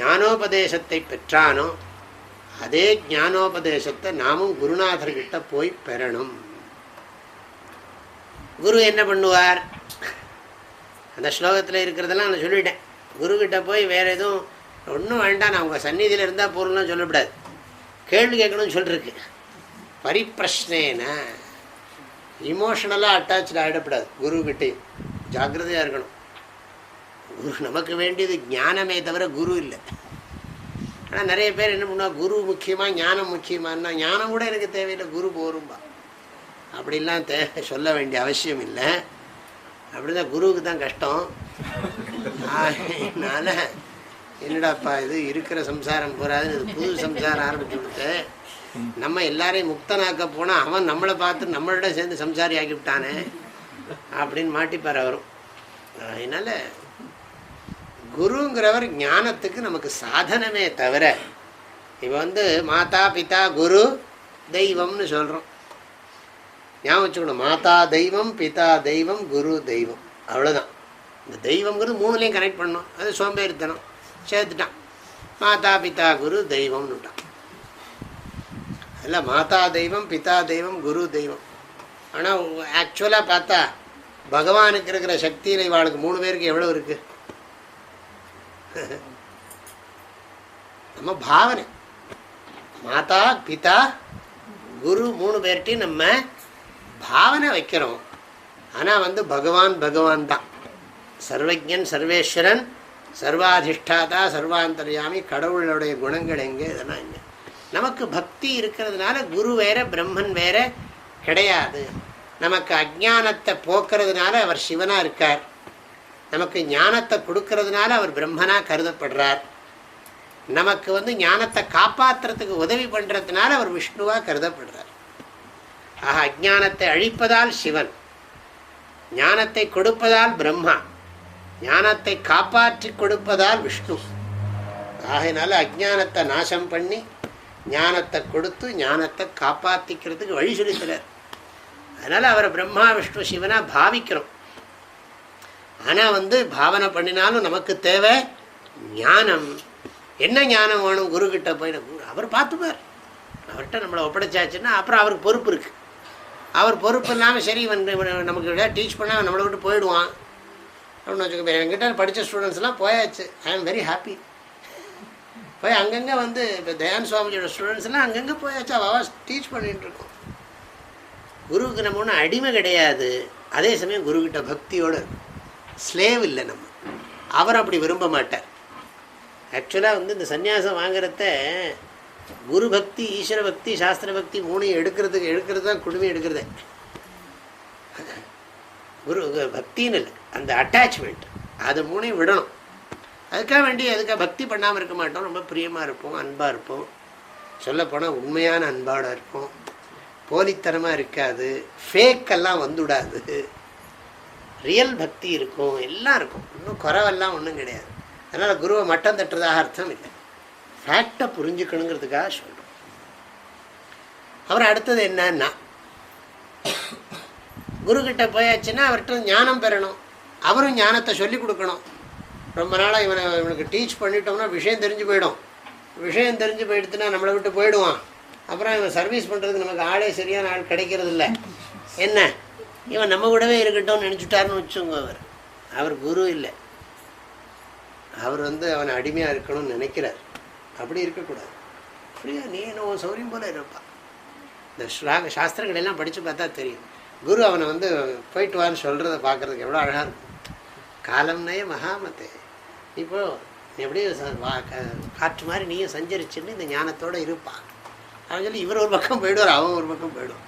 S1: ஞானோபதேசத்தை பெற்றானோ, அதே ஞானோபதேசத்தை நாமும் குருநாதர்கிட்ட போய் பெறணும். குரு என்ன பண்ணுவார்? அந்த ஸ்லோகத்தில் இருக்கிறதெல்லாம் நான் சொல்லிட்டேன். குருக்கிட்ட போய் வேறு எதுவும் ஒன்றும் வேண்டாம், நான் உங்கள் சந்நிதியில் இருந்தால் போகணும்னு சொல்லக்கூடாது, கேள்வி கேட்கணும்னு சொல்லிருக்கு. பரிப்பிரஷ்னேன இமோஷனலாக அட்டாச்சு ஆகிடக்கூடாது. குருக்கிட்டையும் ஜாக்கிரதையாக இருக்கணும். குரு நமக்கு வேண்டியது ஞானமே தவிர குரு இல்லை. ஆனால் நிறைய பேர் என்ன பண்ணுவா, குரு முக்கியமாக ஞானம் முக்கியமானா, ஞானம் கூட எனக்கு தேவையில்லை, குரு போரும்பா. அப்படிலாம் சொல்ல வேண்டிய அவசியம் இல்லை. அப்படிதான் குருவுக்கு தான் கஷ்டம். அதனால் என்னடாப்பா இது இருக்கிற சம்சாரம் போகாது, இது புது சம்சாரம் ஆரம்பிச்சு கொடுத்து நம்ம எல்லாரையும் முக்தனாக்க போனால் அவன் நம்மளை பார்த்து நம்மளோட சேர்ந்து சம்சாரி ஆக்கிவிட்டானே அப்படின்னு மாட்டிப்பார் அவரும். அதனால் குருங்கிறவர் ஞானத்துக்கு நமக்கு சாதனமே தவிர, இப்போ மாதா பிதா குரு தெய்வம்னு சொல்கிறோம். ஞாபகம் வச்சுக்கணும், மாதா தெய்வம், பிதா தெய்வம், குரு தெய்வம், அவ்வளோதான். இந்த தெய்வங்கிறது மூணுலேயும் கனெக்ட் பண்ணணும். அது சோம்பேறித்தனம், சேர்த்துட்டான். மாதா பிதா குரு தெய்வம்னுட்டான். அதில் மாதா தெய்வம், பிதா தெய்வம், குரு தெய்வம். ஆனால் ஆக்சுவலாக பார்த்தா பகவானுக்கு இருக்கிற சக்தியில் இவாளுக்கு 3 பேருக்கு எவ்வளோ இருக்குது? நம்ம பாவனை, மாதா பிதா குரு 3 பேர்ட்டையும் நம்ம பாவனை வைக்கிறோம். ஆனால் பகவான் பகவான் தான், சர்வஜன், சர்வேஸ்வரன், சர்வாதிஷ்டாதா, சர்வாந்தர்யாமி. கடவுளுடைய குணங்கள் எங்கே? இதெல்லாம் எங்கே? நமக்கு பக்தி இருக்கிறதுனால குரு வேற பிரம்மன் வேற கிடையாது. நமக்கு அஜானத்தை போக்குறதுனால அவர் சிவனாக இருக்கார். நமக்கு ஞானத்தை கொடுக்கறதுனால அவர் பிரம்மனாக கருதப்படுறார். நமக்கு ஞானத்தை காப்பாற்றுறதுக்கு உதவி பண்ணுறதுனால அவர் விஷ்ணுவாக கருதப்படுறார். ஆக அஜானத்தை அழிப்பதால் சிவன், ஞானத்தை கொடுப்பதால் பிரம்மா, ஞானத்தை காப்பாற்றி கொடுப்பதால் விஷ்ணு. ஆகையினால அஜானத்தை நாசம் பண்ணி ஞானத்தை கொடுத்து ஞானத்தை காப்பாற்றிக்கிறதுக்கு வழி சொல்லித்தரார். அதனால் அவரை பிரம்மா விஷ்ணு சிவனாக பாவிக்கிறோம். ஆனால் பாவனை பண்ணினாலும் நமக்கு தேவை ஞானம். என்ன ஞானம் வேணும்? குருக்கிட்ட போய் அவர் பார்த்துப்பார். அவர்கிட்ட நம்மளை ஒப்படைச்சாச்சுன்னா அப்புறம் அவருக்கு பொறுப்பு இருக்குது. அவர் பொறுப்பு இல்லாமல் சரி நமக்கு எதாவது டீச் பண்ணால் நம்மளை விட்டு போயிடுவான் அப்படின்னு வச்சுக்கோ. என்கிட்ட படித்த ஸ்டூடெண்ட்ஸ்லாம் போயாச்சு. ஐ ஆம் வெரி ஹாப்பி. போய் அங்கங்கே இப்போ தயான் சுவாமிஜியோட ஸ்டூடெண்ட்ஸ்லாம் அங்கங்கே போயாச்சு. அவள் டீச் பண்ணிகிட்டு இருக்கோம். குருவுக்கு நம்ம ஒன்றும் அடிமை கிடையாது. அதே சமயம் குருக்கிட்ட பக்தியோடு ஸ்லேவ் இல்லை நம்ம. அவர் அப்படி விரும்ப மாட்டார். ஆக்சுவலாக இந்த சன்னியாசம் வாங்குறத குரு பக்தி, ஈஸ்வர பக்தி, சாஸ்திர பக்தி 3 எடுக்கிறது தான் குடுமி எடுக்கிறதே. குரு பக்தின்னு இல்லை, அந்த அட்டாச்மெண்ட், அது 3 விடணும். அதுக்காக வேண்டி அதுக்காக பக்தி பண்ணாமல் இருக்க மாட்டோம். ரொம்ப பிரியமாக இருப்போம், அன்பாக இருப்போம். சொல்லப்போனால் உண்மையான அன்பாட இருப்போம். போலித்தனமாக இருக்காது, ஃபேக்கெல்லாம் வந்துவிடாது. ரியல் பக்தி இருக்கும், எல்லாம் இருக்கும். இன்னும் குறவெல்லாம் ஒன்றும் கிடையாது. அதனால் குருவை மட்டம் தட்டுறதாக அர்த்தம் இல்லை. ஃபேக்டை புரிஞ்சுக்கணுங்கிறதுக்காக சொல்கிறோம். அப்புறம் அடுத்தது என்னன்னா, குருக்கிட்ட போயாச்சுன்னா அவர்கிட்ட ஞானம் பெறணும். அவரும் ஞானத்தை சொல்லிக் கொடுக்கணும். ரொம்ப நாளாக இவனுக்கு டீச் பண்ணிட்டோம்னா விஷயம் தெரிஞ்சு போயிடும். விஷயம் தெரிஞ்சு போயிடுத்துன்னா நம்மளை விட்டு போயிடுவான். அப்புறம் இவன் சர்வீஸ் பண்ணுறதுக்கு நமக்கு ஆளே சரியான ஆள் கிடைக்கிறது இல்லை. என்ன, இவன் நம்ம கூடவே இருக்கட்டும்னு நினச்சிட்டாருன்னு வச்சுங்க. அவர் குரு இல்லை, அவர் அவனை அடிமையாக இருக்கணும்னு நினைக்கிறார். அப்படி இருக்கக்கூடாது. அப்படியா, நீ என்ன சௌரியம் போல இருப்பான். இந்த சாஸ்திரங்கள் எல்லாம் படித்து பார்த்தா தெரியும். குரு அவனை போயிட்டு வான்னு சொல்கிறத பார்க்குறதுக்கு எவ்வளோ அழகாக இருக்கும். காலம்னே மகாமத்தே, இப்போ எப்படி காற்று மாதிரி நீயும் சஞ்சரிச்சுன்னு இந்த ஞானத்தோடு இருப்பான் அப்படின்னு சொல்லி இவர் ஒரு பக்கம் போயிடுவார், அவன் ஒரு பக்கம் போயிடுவான்.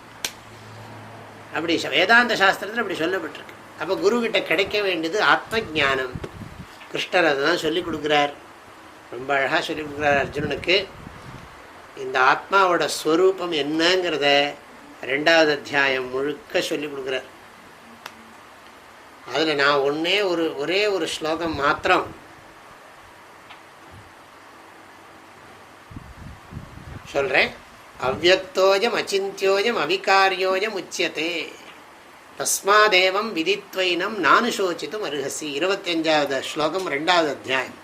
S1: அப்படி வேதாந்த சாஸ்திரத்தில் அப்படி சொல்லப்பட்டிருக்கு. அப்போ குருக்கிட்ட கிடைக்க வேண்டியது ஆத்ம ஞானம். கிருஷ்ணர் அதை தான் சொல்லிக் கொடுக்குறார். ரொம்ப அழகாக சொல்லிக் கொடுக்குறார் அர்ஜுனனுக்கு. இந்த ஆத்மாவோட ஸ்வரூபம் என்னங்கிறத 2வது அத்தியாயம் முழுக்க சொல்லிக் கொடுக்குறார். அதில் நான் ஒரே ஒரு ஸ்லோகம் மாத்திரம் சொல்கிறேன். அவ்யக்தோயம் அச்சிந்தியோயம் அவிகாரியோயம் உச்சியதே தஸ்மாதேவம் விதித்வைனம் நானுசோசித்தும் அருகசி. 25வது ஸ்லோகம் 2வது அத்தியாயம்.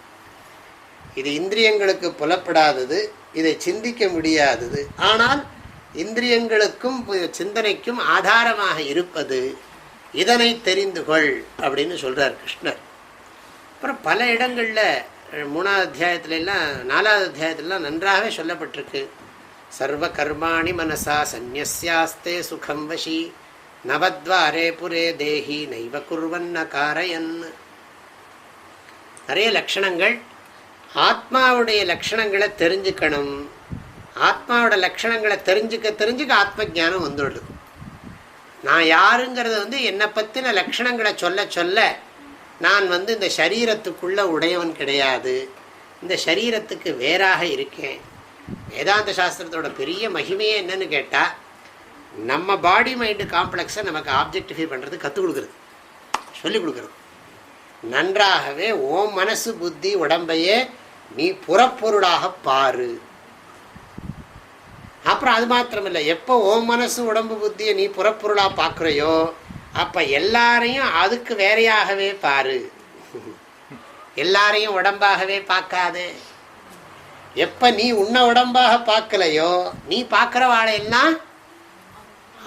S1: இது இந்திரியங்களுக்கு புலப்படாதது, இதை சிந்திக்க முடியாதது, ஆனால் இந்திரியங்களுக்கும் சிந்தனைக்கும் ஆதாரமாக இருப்பது, இதனை தெரிந்து கொள் அப்படின்னு சொல்கிறார் கிருஷ்ணர். அப்புறம் பல இடங்களில் 3வது அத்தியாயத்துலலாம் 4வது அத்தியாயத்துலலாம் நன்றாகவே சொல்லப்பட்டிருக்கு. சர்வ கர்மாணி மனசா சந்நியாஸ்தே சுகம் வசி நவத்வாரே புரே தேஹி நைவ குர்வன்ன காரயன். நிறைய லட்சணங்கள். ஆத்மாவுடைய லட்சணங்களை தெரிஞ்சுக்கணும். ஆத்மாவோட லட்சணங்களை தெரிஞ்சுக்க ஆத்ம ஞானம் வந்துடுது. நான் யாருங்கிறது என்னை பற்றின லட்சணங்களை சொல்ல நான் இந்த சரீரத்துக்குள்ள உடையவன் கிடையாது, இந்த சரீரத்துக்கு வேறாக இருக்கேன். வேதாந்த சாஸ்திரத்தோட பெரிய மகிமையே என்னன்னு கேட்டால், நம்ம பாடி மைண்டு காம்ப்ளெக்ஸை நமக்கு ஆப்ஜெக்டிஃபை பண்ணுறது கற்றுக் கொடுக்குறது, சொல்லிக் கொடுக்குறது. நன்றாகவே ஓம் மனசு புத்தி உடம்பையே நீ புறப்பொருளாக பாரு. அப்புறம் அது மாத்திரமில்லை, எப்போ ஓம் மனசு உடம்பு புத்தியை நீ புறப்பொருளாக பார்க்குறையோ அப்போ எல்லாரையும் அதுக்கு வேறையாகவே பாரு. எல்லாரையும் உடம்பாகவே பார்க்காது. எப்போ நீ உன்னை உடம்பாக பார்க்கலையோ நீ பார்க்குற வாழையெல்லாம்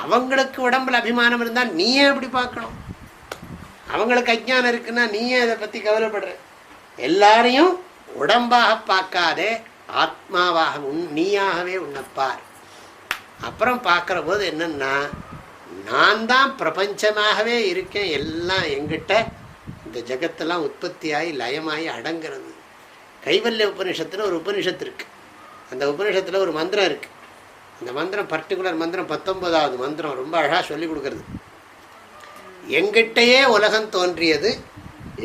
S1: அவங்களுக்கு உடம்புல அபிமானம் இருந்தால் நீயே எப்படி பார்க்கணும்? அவங்களுக்கு அஜ்ஞானம் இருக்குன்னா நீயே அதை பற்றி கவலைப்படுற. எல்லாரையும் உடம்பாக பார்க்காதே, ஆத்மாவாக நீயாகவே உன்னைப்பார். அப்புறம் பார்க்குற போது என்னன்னா, நான் தான் பிரபஞ்சமாகவே இருக்கேன், எல்லாம் எங்கிட்ட இந்த ஜகத்தெல்லாம் உற்பத்தியாகி லயமாகி அடங்கிறது. கைவல்ய உபனிஷத்தில் ஒரு உபனிஷத்து இருக்கு. அந்த உபனிஷத்தில் ஒரு மந்திரம் இருக்கு. அந்த மந்திரம் பர்டிகுலர் மந்திரம் 19வது மந்திரம் ரொம்ப அழகாக சொல்லி கொடுக்கறது. எங்கிட்டயே உலகம் தோன்றியது,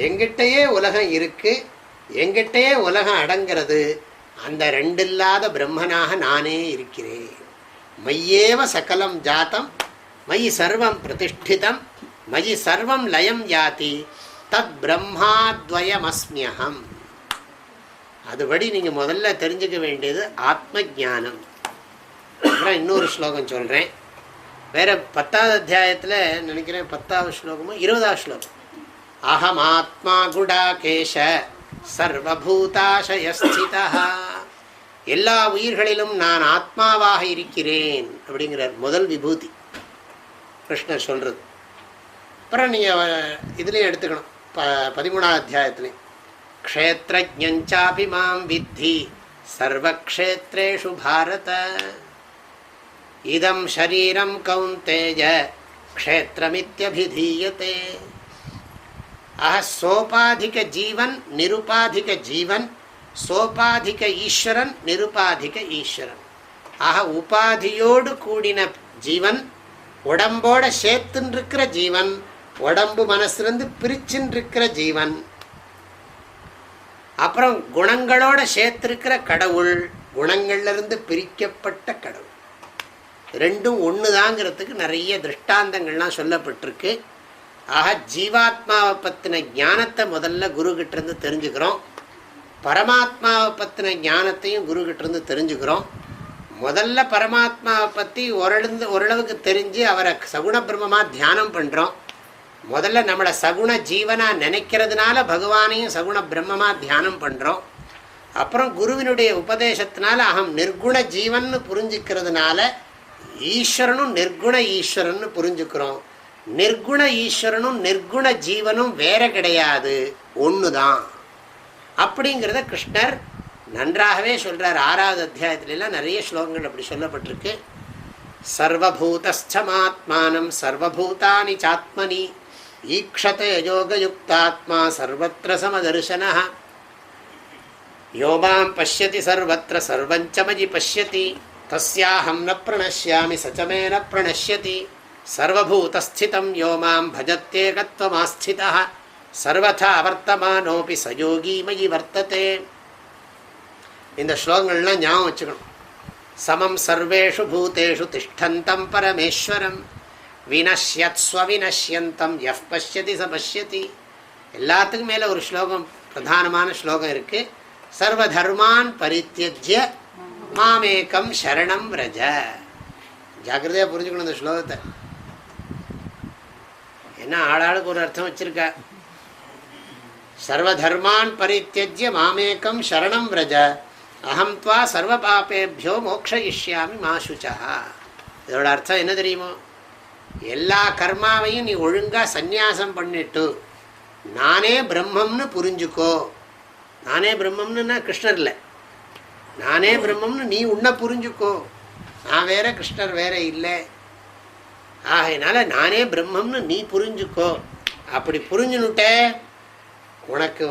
S1: எங்கிட்டயே உலகம் இருக்கு, எங்கிட்டயே உலகம் அடங்கிறது, அந்த ரெண்டில்லாத பிரம்மனாக நானே இருக்கிறேன். மையேவ சகலம் ஜாத்தம் மயி சர்வம் பிரதிஷ்டிதம் மயி சர்வம் லயம் யாதி தத் பிரம்மாத்வயமஸ்மியகம். அதுபடி நீங்கள் முதல்ல தெரிஞ்சுக்க வேண்டியது ஆத்ம ஞானம். அப்புறம் இன்னொரு ஸ்லோகம் சொல்கிறேன். வேற 10வது அத்தியாயத்தில் நினைக்கிறேன் 10வது ஸ்லோகமோ 20வது ஸ்லோகம். அகம் ஆத்மா குடாகேஷ சர்வபூதாசயஸ்திதா. எல்லா உயிர்களிலும் நான் ஆத்மாவாக இருக்கிறேன் அப்படிங்கிறார். முதல் விபூதி கிருஷ்ணர் சொல்றது. அப்புறம் நீங்கள் இதுலேயும் எடுத்துக்கணும் 13வது அத்தியாயத்துலேயும். க்ஷேத்ரஜ்ஞாபி மாம் வித்தி சர்வக்ஷேத்ரேஷு பாரத இதம் ஷரீரம் கௌந்தேய க்ஷேத்ரமித்யபிதீயதே. ஆக சோபாதிக ஜீவன் நிருபாதிக ஜீவன், சோபாதிக ஈஸ்வரன் நிருபாதிக ஈஸ்வரன். ஆக உபாதியோடு கூடின ஜீவன், உடம்போட சேர்த்துன்னு இருக்கிற ஜீவன், உடம்பு மனசுலேருந்து பிரிச்சுன்னு இருக்கிற ஜீவன், அப்புறம் குணங்களோட சேர்த்திருக்கிற கடவுள், குணங்கள்லேருந்து பிரிக்கப்பட்ட கடவுள். ரெண்டும் ஒன்று தாங்கிறதுக்கு நிறைய திருஷ்டாந்தங்கள்லாம் சொல்லப்பட்டிருக்கு. ஆக ஜீவாத்மாவை பற்றின ஞானத்தை முதல்ல குருக்கிட்டேருந்து தெரிஞ்சுக்கிறோம். பரமாத்மாவை பற்றின ஞானத்தையும் குருக்கிட்டேருந்து தெரிஞ்சுக்கிறோம். முதல்ல பரமாத்மாவை பற்றி ஓரளவுக்கு தெரிஞ்சு அவரை சகுண பிரம்மமாக தியானம் பண்ணுறோம். முதல்ல நம்மளை சகுண ஜீவனாக நினைக்கிறதுனால பகவானையும் சகுண பிரம்மமாக தியானம் பண்ணுறோம். அப்புறம் குருவினுடைய உபதேசத்தினால அகம் நிர்குண ஜீவன்னு புரிஞ்சுக்கிறதுனால ஈஸ்வரனும் நிர்குண ஈஸ்வரன்னு புரிஞ்சுக்கிறோம். நிர்குண ஈஸ்வரனும் நிர்குண ஜீவனும் வேற கிடையாது, ஒன்று தான் அப்படிங்கிறத கிருஷ்ணர் நன்றாகவே சொல்கிறார். 6வது அத்தியாயத்துலலாம் நிறைய ஸ்லோகங்கள் அப்படி சொல்லப்பட்டிருக்கு. சர்வபூதஸ்தமாத்மானம் சர்வபூதானி சாத்மனி ஈக்ஷதே யோகயுக்தாத்மா சர்வத்ர சமதர்சனஹ யோமாம் பஷ்யதி சர்வத்ர சர்வஞ்ச மயி பஷ்யதி தஸ்யாஹம் ந பிரணஷ்யாமி சச்சமே ந பிரணஷ்யதி சர்வபூதஸ்திதம் யோமாம் பஜத்யேகத்வமாஸ்திதः சர்வதா வர்த்தமானோபி சயோகி மயி வர்த்ததே. இந்த ஸ்லோகங்கள்லாம் ஞாபகம் வச்சுக்கணும். சமம் சர்வேஷு பூதேஷு திஷ்டந்தம் பரமேஸ்வரம் வினஷ்யத் ஸ்வவினஷ்யந்தம் யஃப் பஷ்யதி ச பஷ்யதி. எல்லாத்துக்கும் மேலே ஒரு ஸ்லோகம், பிரதானமான ஸ்லோகம் இருக்கு. சர்வதர்மான் பரித்யஜ்ய மாமேகம் சரணம் ரஜ. ஜாக்கிரதையாக புரிஞ்சுக்கணும் இந்த ஸ்லோகத்தை. என்ன ஆளாளுக்கு ஒரு அர்த்தம் வச்சிருக்கா. சர்வதர்மான் பரித்யஜ்ய மாமேகம் சரணம் ரஜ அகம் துவா சர்வ பாபேபியோ மோக்ஷயிஷ்யாமி மா சுச்சா. இதோட அர்த்தம் என்ன தெரியுமோ, எல்லா கர்மாவையும் நீ ஒழுங்காக சந்நியாசம் பண்ணிட்டு நானே பிரம்மம்னு புரிஞ்சுக்கோ. நானே பிரம்மம்னுன்னா கிருஷ்ணர் இல்லை, நானே பிரம்மம்னு நீ உன்னை புரிஞ்சுக்கோ. நான் வேற கிருஷ்ணர் வேற இல்லை. ஆகையினால நானே பிரம்மம்னு நீ புரிஞ்சுக்கோ. அப்படி புரிஞ்சுனுட்ட உனக்கு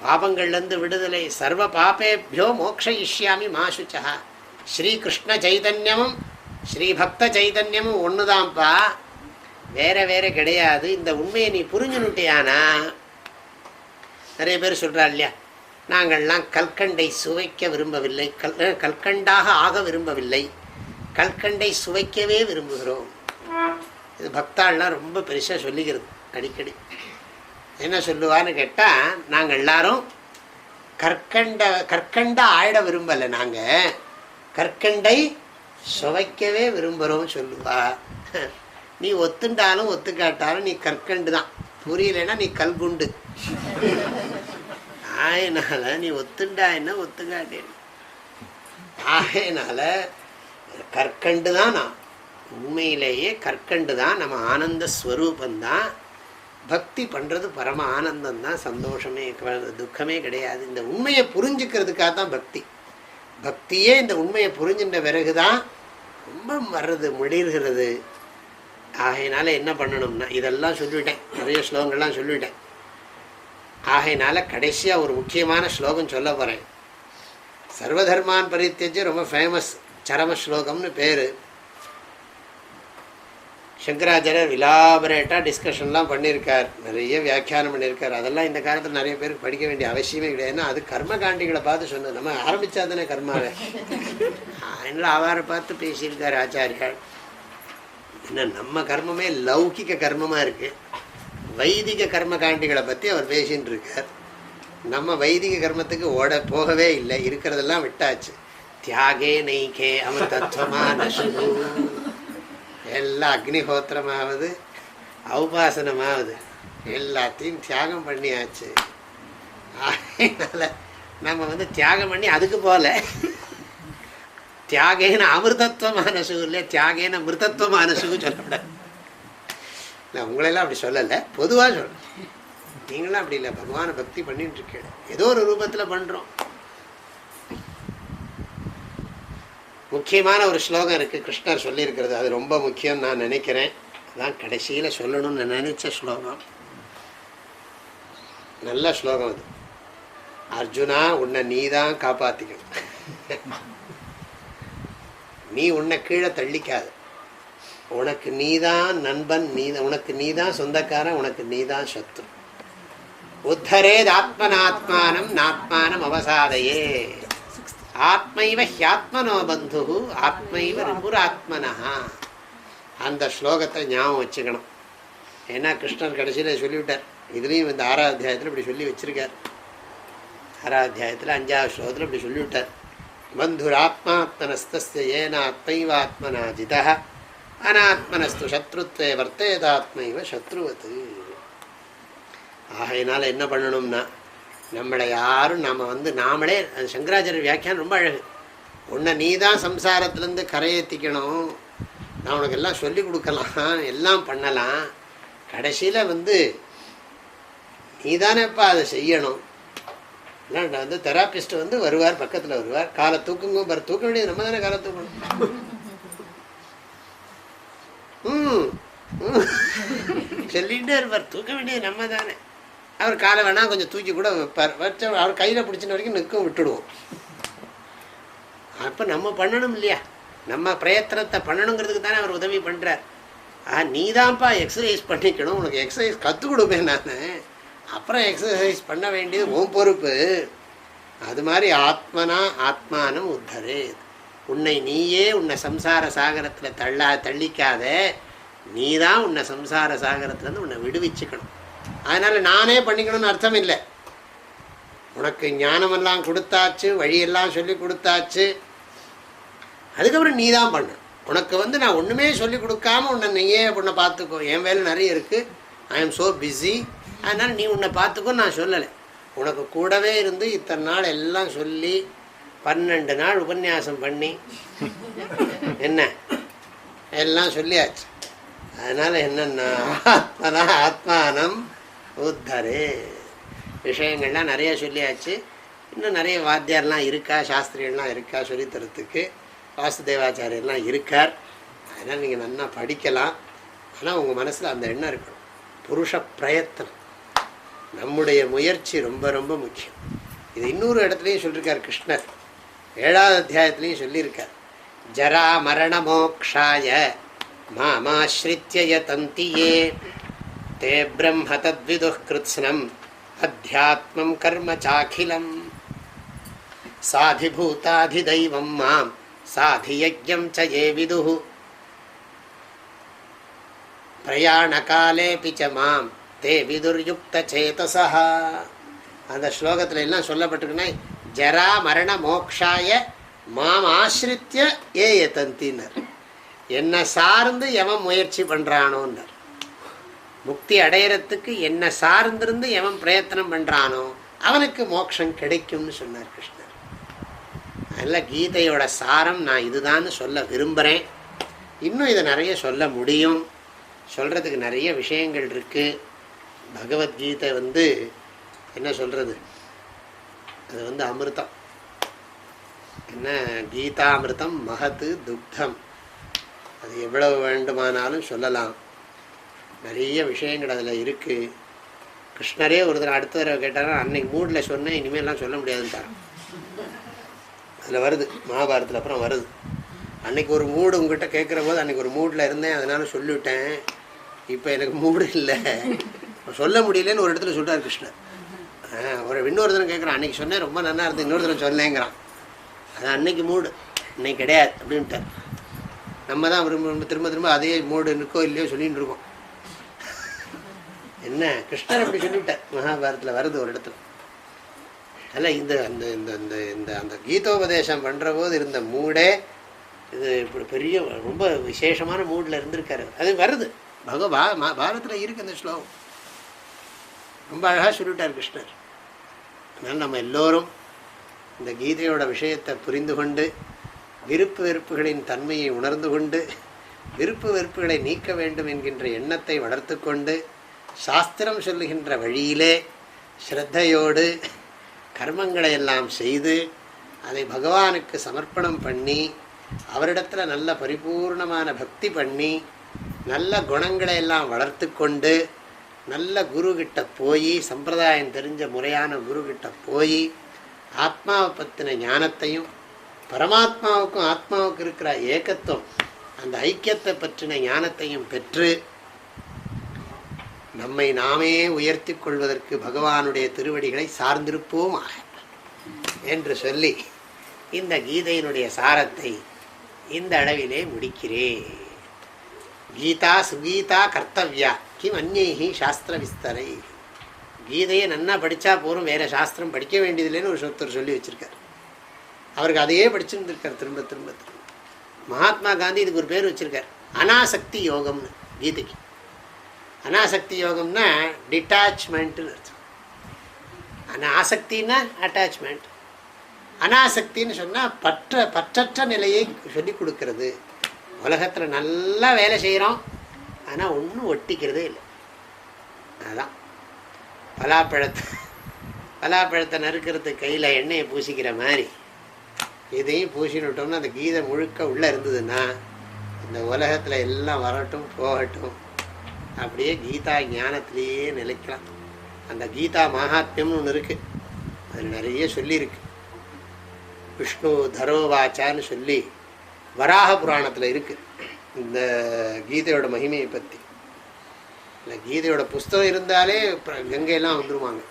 S1: பாபங்கள்லேருந்து விடுதலை. சர்வ பாபேபியோ மோக்ஷயிஷ்யாமி மா சுச்சா. ஸ்ரீகிருஷ்ண சைதன்யமும் ஸ்ரீபக்த சைதன்யமும் ஒன்று தான்ப்பா, வேற வேற கிடையாது. இந்த உண்மையை நீ புரிஞ்சுனுட்டியானா, நிறைய பேர் சொல்கிறா இல்லையா, நாங்கள்லாம் கல்கண்டை சுவைக்க விரும்பவில்லை, கல்கண்டாக ஆக விரும்பவில்லை, கல்கண்டை சுவைக்கவே விரும்புகிறோம். இது பக்தாள்லாம் ரொம்ப பெருசாக சொல்லிக்கிறது அடிக்கடி. என்ன சொல்லுவான்னு கேட்டால், நாங்கள் எல்லாரும் கற்கண்டா ஆயிட விரும்பலை, நாங்கள் கற்கண்டை சுவைக்கவே விரும்புகிறோம் சொல்லுவா. நீ ஒத்துண்டாலும் ஒத்துக்காட்டாலும் நீ கற்கண்டு தான், புரியலைன்னா நீ கல்குண்டு. ஆயினால நீ ஒத்துண்டா என்ன ஒத்துக்காட்டேன். ஆகையினால கற்கண்டு தான் நான், உண்மையிலேயே கற்கண்டு தான், நம்ம ஆனந்த ஸ்வரூபந்தான். பக்தி பண்ணுறது பரம ஆனந்தந்தான், சந்தோஷமே துக்கமே கிடையாது. இந்த உண்மையை புரிஞ்சுக்கிறதுக்காக தான் பக்தி. பக்தியே இந்த உண்மையை புரிஞ்சின்ற பிறகு தான் ரொம்ப வர்றது முடிகிறது. ஆகையினால என்ன பண்ணணும்னா, இதெல்லாம் சொல்லிவிட்டேன், நிறைய ஸ்லோகங்கள்லாம் சொல்லிவிட்டேன். ஆகையினால கடைசியாக ஒரு முக்கியமான ஸ்லோகம் சொல்ல போகிறேன். சர்வதர்மான் பரித்யஜ்ய ரொம்ப ஃபேமஸ் சரம ஸ்லோகம்னு பேர். சங்கராச்சாரியர் இலாபரேட்டாக டிஸ்கஷன்லாம் பண்ணியிருக்கார், நிறைய வியாக்கியானம் பண்ணியிருக்கார். அதெல்லாம் இந்த காலத்தில் நிறைய பேருக்கு படிக்க வேண்டிய அவசியமே கிடையாது. ஏன்னா அது கர்மகாண்டிகளை பார்த்து சொன்னது, நம்ம ஆரம்பித்தா தானே கர்மாவை. அதனால் அவரை பார்த்து பேசியிருக்கார் ஆச்சாரியால். என்ன நம்ம கர்மமே லௌகிக கர்மமாக இருக்குது, வைதிக கர்மகாண்டிகளை பற்றி அவர் பேசின்னு இருக்கார். நம்ம வைதிக கர்மத்துக்கு போகவே இல்லை, இருக்கிறதெல்லாம் விட்டாச்சு. தியாகே நெய்கே அமிர்தத்வமான சுகு, எல்லாம் அக்னிஹோத்திரமாவது ஔபாசனமாவது எல்லாத்தையும் தியாகம் பண்ணியாச்சு. அதனால நம்ம தியாகம் பண்ணி அதுக்கு போல, தியாகேன அமிர்தத்வமான சுகு இல்லை, தியாகேன மிருதத்வமான சுகு சொல்லக்கூடாது. நான் உங்களெல்லாம் அப்படி சொல்லலை, பொதுவாக சொல்கிறேன். நீங்களாம் அப்படி இல்லை, பகவானை பக்தி பண்ணிட்டு இருக்கேன், ஏதோ ஒரு ரூபத்தில் பண்ணுறோம். முக்கியமான ஒரு ஸ்லோகம் இருக்குது, கிருஷ்ணர் சொல்லியிருக்கிறது, அது ரொம்ப முக்கியம் நான் நினைக்கிறேன். அதான் கடைசியில் சொல்லணும்னு நினைச்ச ஸ்லோகம். நல்ல ஸ்லோகம் அது. அர்ஜுனா, உன்னை நீ தான் காப்பாற்றிக்கணும். நீ உன்னை கீழே தள்ளிக்காது. உனக்கு நீதான் நண்பன், உனக்கு நீதான் சொந்தக்காரன், உனக்கு நீதான் சத்ரு. உத்தரேத் ஆத்மனாத்மானம் நாத்மானம் அவசாதையே. ஆத்மைவ ஹியாத்மனோ பந்து ஆத்மைவ ரிபுராத்மனா. அந்த ஸ்லோகத்தை ஞாபகம் வச்சுக்கணும். ஏன்னா கிருஷ்ணர் கடைசியில் சொல்லிவிட்டார். இதுலேயும் இந்த 6ஆம் அத்தியாயத்தில் இப்படி சொல்லி வச்சிருக்கார். 6ஆம் அத்தியாயத்தில் 5ஆவது ஸ்லோகத்தில் இப்படி சொல்லிவிட்டார். பந்துராத்மாத்மனஸ்தஸ்ய ஏன ஆத்மைவாத்மனா ஜிதா அனாத்மனஸ்து சத்ருத்வே வர்த்தேதாத்மைவ சத்ருவத்து. ஆகையினால என்ன பண்ணணும்னா, நம்மளை யாரும் நம்ம நாமளே, அது சங்கராச்சாரிய வியாக்கியானம் ரொம்ப அழகு. உன்னை நீ தான் சம்சாரத்துலேருந்து கரையேற்றிக்கணும். நான் உனக்கு எல்லாம் சொல்லி கொடுக்கலாம், எல்லாம் பண்ணலாம். கடைசியில் நீ தானேப்பா அதை செய்யணும். இல்லை தெராபிஸ்ட் வருவார், பக்கத்தில் வருவார், காலை தூக்குங்க, தூக்க வேண்டியது நம்ம தானே காலை தூக்கணும். சொல்லிகிட்டே இருப்பார், தூக்க வேண்டியது நம்ம தானே. அவர் காலை வேணால் கொஞ்சம் தூக்கி கூட வைப்பார், வச்ச அவர் கையில் பிடிச்சின வரைக்கும் நிற்கும் விட்டுடுவோம். அப்போ நம்ம பண்ணணும் இல்லையா, நம்ம பிரயத்தனத்தை பண்ணணுங்கிறதுக்கு தானே அவர் உதவி பண்ணுறார். நீ தான்ப்பா எக்ஸசைஸ் பண்ணிக்கணும், உனக்கு எக்ஸசைஸ் கற்றுக் கொடுப்பேன் நான், அப்புறம் எக்ஸசைஸ் பண்ண வேண்டியது உன் பொறுப்பு. அது மாதிரி ஆத்மனா ஆத்மானம் உத்தரே. உன்னை நீயே உன்னை சம்சார சாகரத்தில் தள்ளிக்காத, நீ தான் உன்னை சம்சார சாகரத்துலேருந்து உன்னை விடுவிச்சுக்கணும். அதனால் நானே பண்ணிக்கணும்னு அர்த்தம் இல்லை. உனக்கு ஞானமெல்லாம் கொடுத்தாச்சு, வழியெல்லாம் சொல்லி கொடுத்தாச்சு, அதுக்கப்புறம் நீ தான் பண்ண. உனக்கு நான் ஒன்றுமே சொல்லி கொடுக்காம உன்னை நீயே உன்னை பார்த்துக்கோ, என் வேலை நிறைய இருக்குது, ஐ எம் ஸோ பிஸி, அதனால் நீ உன்னை பார்த்துக்கோ நான் சொல்லலை. உனக்கு கூடவே இருந்து இத்தனை நாள் எல்லாம் சொல்லி 12 நாள் உபன்யாசம் பண்ணி என்ன எல்லாம் சொல்லியாச்சு. அதனால் என்னென்னா ஆத்மானம் உத்தரே. விஷயங்கள்லாம் நிறையா சொல்லியாச்சு. இன்னும் நிறைய வாத்தியார்லாம் இருக்கா, சாஸ்திரியெல்லாம் இருக்கா சொல்லித்தரத்துக்கு, வாசுதேவாச்சாரியர்லாம் இருக்கார். அதனால் நீங்கள் நல்லா படிக்கலாம். ஆனால் உங்கள் மனசில் அந்த எண்ணம் இருக்கணும், புருஷ பிரயத்தனம், நம்முடைய முயற்சி ரொம்ப ரொம்ப முக்கியம். இது இன்னொரு இடத்துலையும் சொல்லியிருக்கார் கிருஷ்ணர், 7ஆவது அத்தியாயத்துலையும் சொல்லியிருக்கார். ஜரா மரண மோக்ஷாய மாமாஸ்ரித்ய தந்தியே தே பிரம்ம தத்விதுஹ் கிருத்ஸ்னம் அத்தியாத்மம் கர்ம சாக்கிலம் சாதிபூதாதிதைவம் மாம் சாதியஜ்ஞம் ச ஏ விதுஹு பிரயாணகாலேபி ச மாம் தே விதுர்யுக்த சேதசா. அந்த ஸ்லோகத்தில் எல்லாம் சொல்லப்பட்டிருக்குன்னா ஜரா மரண மோக்ஷாய மாம் ஆசிரித்ய ஏயதந்தினர். என்னை சார்ந்து எவன் முயற்சி பண்ணுறானோன்னர். முக்தி அடையிறதுக்கு என்னை சார்ந்திருந்து எவன் பிரயத்தனம் பண்ணுறானோ அவனுக்கு மோட்சம் கிடைக்கும்னு சொன்னார் கிருஷ்ணர். அதனால் கீதையோட சாரம் நான் இதுதான்னு சொல்ல விரும்புகிறேன். இன்னும் இதை நிறைய சொல்ல முடியும். சொல்கிறதுக்கு நிறைய விஷயங்கள் இருக்குது. பகவத்கீதை என்ன சொல்கிறது, அது அமிர்தம். என்ன கீதாமிர்தம் மகத்து துக்தம். அது எவ்வளவு வேண்டுமானாலும் சொல்லலாம். நிறைய விஷயங்கள் அதில் இருக்குது. கிருஷ்ணரே ஒரு தடவை அடுத்த தடவை கேட்டாலும் அன்னைக்கு மூடில் சொன்னேன், இனிமேலாம் சொல்ல முடியாதுன்னு அதில் வருது. மகாபாரதத்தில் அப்புறம் வருது. அன்றைக்கி ஒரு மூடு உங்ககிட்ட கேட்குற போது அன்றைக்கி ஒரு மூடில் இருந்தேன், அதனால் சொல்லிவிட்டேன். இப்போ எனக்கு மூடு இல்லை, சொல்ல முடியலன்னு ஒரு இடத்துல சொல்கிறார் கிருஷ்ணர். இன்னொரு தினம் கேட்குறான், அன்றைக்கி சொன்னேன் ரொம்ப நல்லா இருந்தது, இன்னொரு தினம் சொன்னேங்கிறான். அது அன்னைக்கு மூடு, இன்னைக்கு கிடையாது அப்படின்ட்டார். நம்ம தான் திரும்ப திரும்ப அதே மூடு இருக்கோ இல்லையோ சொல்லிகிட்டு இருக்கோம். என்ன கிருஷ்ணர் அப்படி சொல்லிவிட்டார், மகாபாரதத்தில் வருது ஒரு இடத்துல. அதில் இந்த அந்த இந்த இந்த இந்த அந்த கீதோபதேசம் பண்ணுற போது இருந்த மூடே இது இப்படி பெரிய ரொம்ப விசேஷமான மூடில் இருந்திருக்காரு. அது வருது பாரதத்தில் இருக்குது அந்த ஸ்லோகம். ரொம்ப அழகாக சொல்லிவிட்டார் கிருஷ்ணர். அதனால் நம்ம எல்லோரும் இந்த கீதையோட விஷயத்தை புரிந்து கொண்டு விருப்பு வெறுப்புகளின் தன்மையை உணர்ந்து கொண்டு விருப்பு வெறுப்புகளை நீக்க வேண்டும் என்கின்ற எண்ணத்தை வளர்த்து கொண்டு சாஸ்திரம் சொல்லுகின்ற வழியிலே ஸ்ரத்தையோடு கர்மங்களை எல்லாம் செய்து அதை பகவானுக்கு சமர்ப்பணம் பண்ணி அவரிடத்தில் நல்ல பரிபூர்ணமான பக்தி பண்ணி நல்ல குணங்களை எல்லாம் வளர்த்து கொண்டு நல்ல குருக்கிட்ட போய் சம்பிரதாயம் தெரிஞ்ச முறையான குருக்கிட்ட போய் ஆத்மாவை பற்றின ஞானத்தையும் பரமாத்மாவுக்கும் ஆத்மாவுக்கு இருக்கிற ஏகத்துவம் அந்த ஐக்கியத்தை பற்றின ஞானத்தையும் பெற்று நம்மை நாமே உயர்த்தி கொள்வதற்கு பகவானுடைய திருவடிகளை சார்ந்திருப்போமாக என்று சொல்லி இந்த கீதையினுடைய சாரத்தை இந்த அளவிலே முடிக்கிறேன். கீதா சுகீதா கர்த்தவ்யா கிம் அந்நேஹி சாஸ்திர விஸ்தரை. கீதையை நன்னா படித்தா போகிறோம், வேறு சாஸ்திரம் படிக்க வேண்டியதில்லைன்னு ஒரு சொத்தர் சொல்லி வச்சுருக்கார். அவருக்கு அதையே படிச்சுருந்துருக்கார் திரும்ப திரும்ப திரும்ப. மகாத்மா காந்தி இதுக்கு ஒரு பேர் வச்சுருக்கார், அனாசக்தி யோகம்னு. கீதைக்கு அனாசக்தி யோகம்னா டிட்டாச்மெண்ட்டுன்னு அர்த்தம். ஆசக்தின்னா அட்டாச்மெண்ட், அனாசக்தின்னு சொன்னால் பற்றற்ற நிலையை சொல்லி கொடுக்கறது. உலகத்தில் நல்லா வேலை செய்கிறோம், ஆனால் ஒன்றும் ஒட்டிக்கிறதே இல்லை. அதுதான் பலாப்பழத்தை நறுக்கிறதுக்கு கையில் எண்ணெயை பூசிக்கிற மாதிரி இதையும் பூசினுட்டோம்னா அந்த கீதை முழுக்க உள்ளே இருந்ததுன்னா இந்த உலகத்தில் எல்லாம் வரட்டும் போகட்டும், அப்படியே கீதா ஞானத்திலேயே நிலைக்கலாம். அந்த கீதா மகாத்மியம்னு ஒன்று இருக்குது, அதில் நிறைய சொல்லியிருக்கு. விஷ்ணு தரோவாச்சான்னு சொல்லி வராக புராணத்தில் இருக்குது இந்த கீதையோட மகிமையை பற்றி. இல்லை கீதையோட புஸ்தகம் இருந்தாலே கங்கையெல்லாம் வந்துருவாங்க,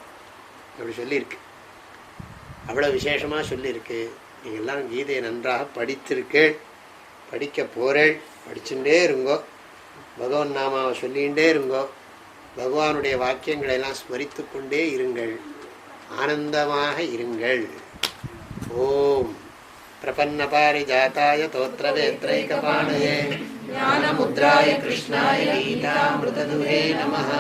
S1: அப்படி சொல்லியிருக்கு. அவ்வளோ விசேஷமாக சொல்லியிருக்கு. நீங்கள் எல்லாம் கீதையை நன்றாக படித்திருக்கேள், படிக்க போகிறேள், படிச்சுட்டே இருங்கோ, பகவான் நாமாவை சொல்லிகிட்டே இருங்கோ, பகவானுடைய வாக்கியங்களை எல்லாம் ஸ்மரித்து கொண்டே இருங்கள், ஆனந்தமாக இருங்கள். ஓம் பிரபன்ன பாரிஜாதாய தோத்ரவேத்ரைகபாணயே ஞானமுத்ராய கிருஷ்ணாய கீதாமிருததுவே நமஹ.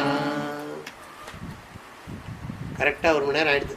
S1: கரெக்டாக 1 மணி நேரம் ஆயிடுது.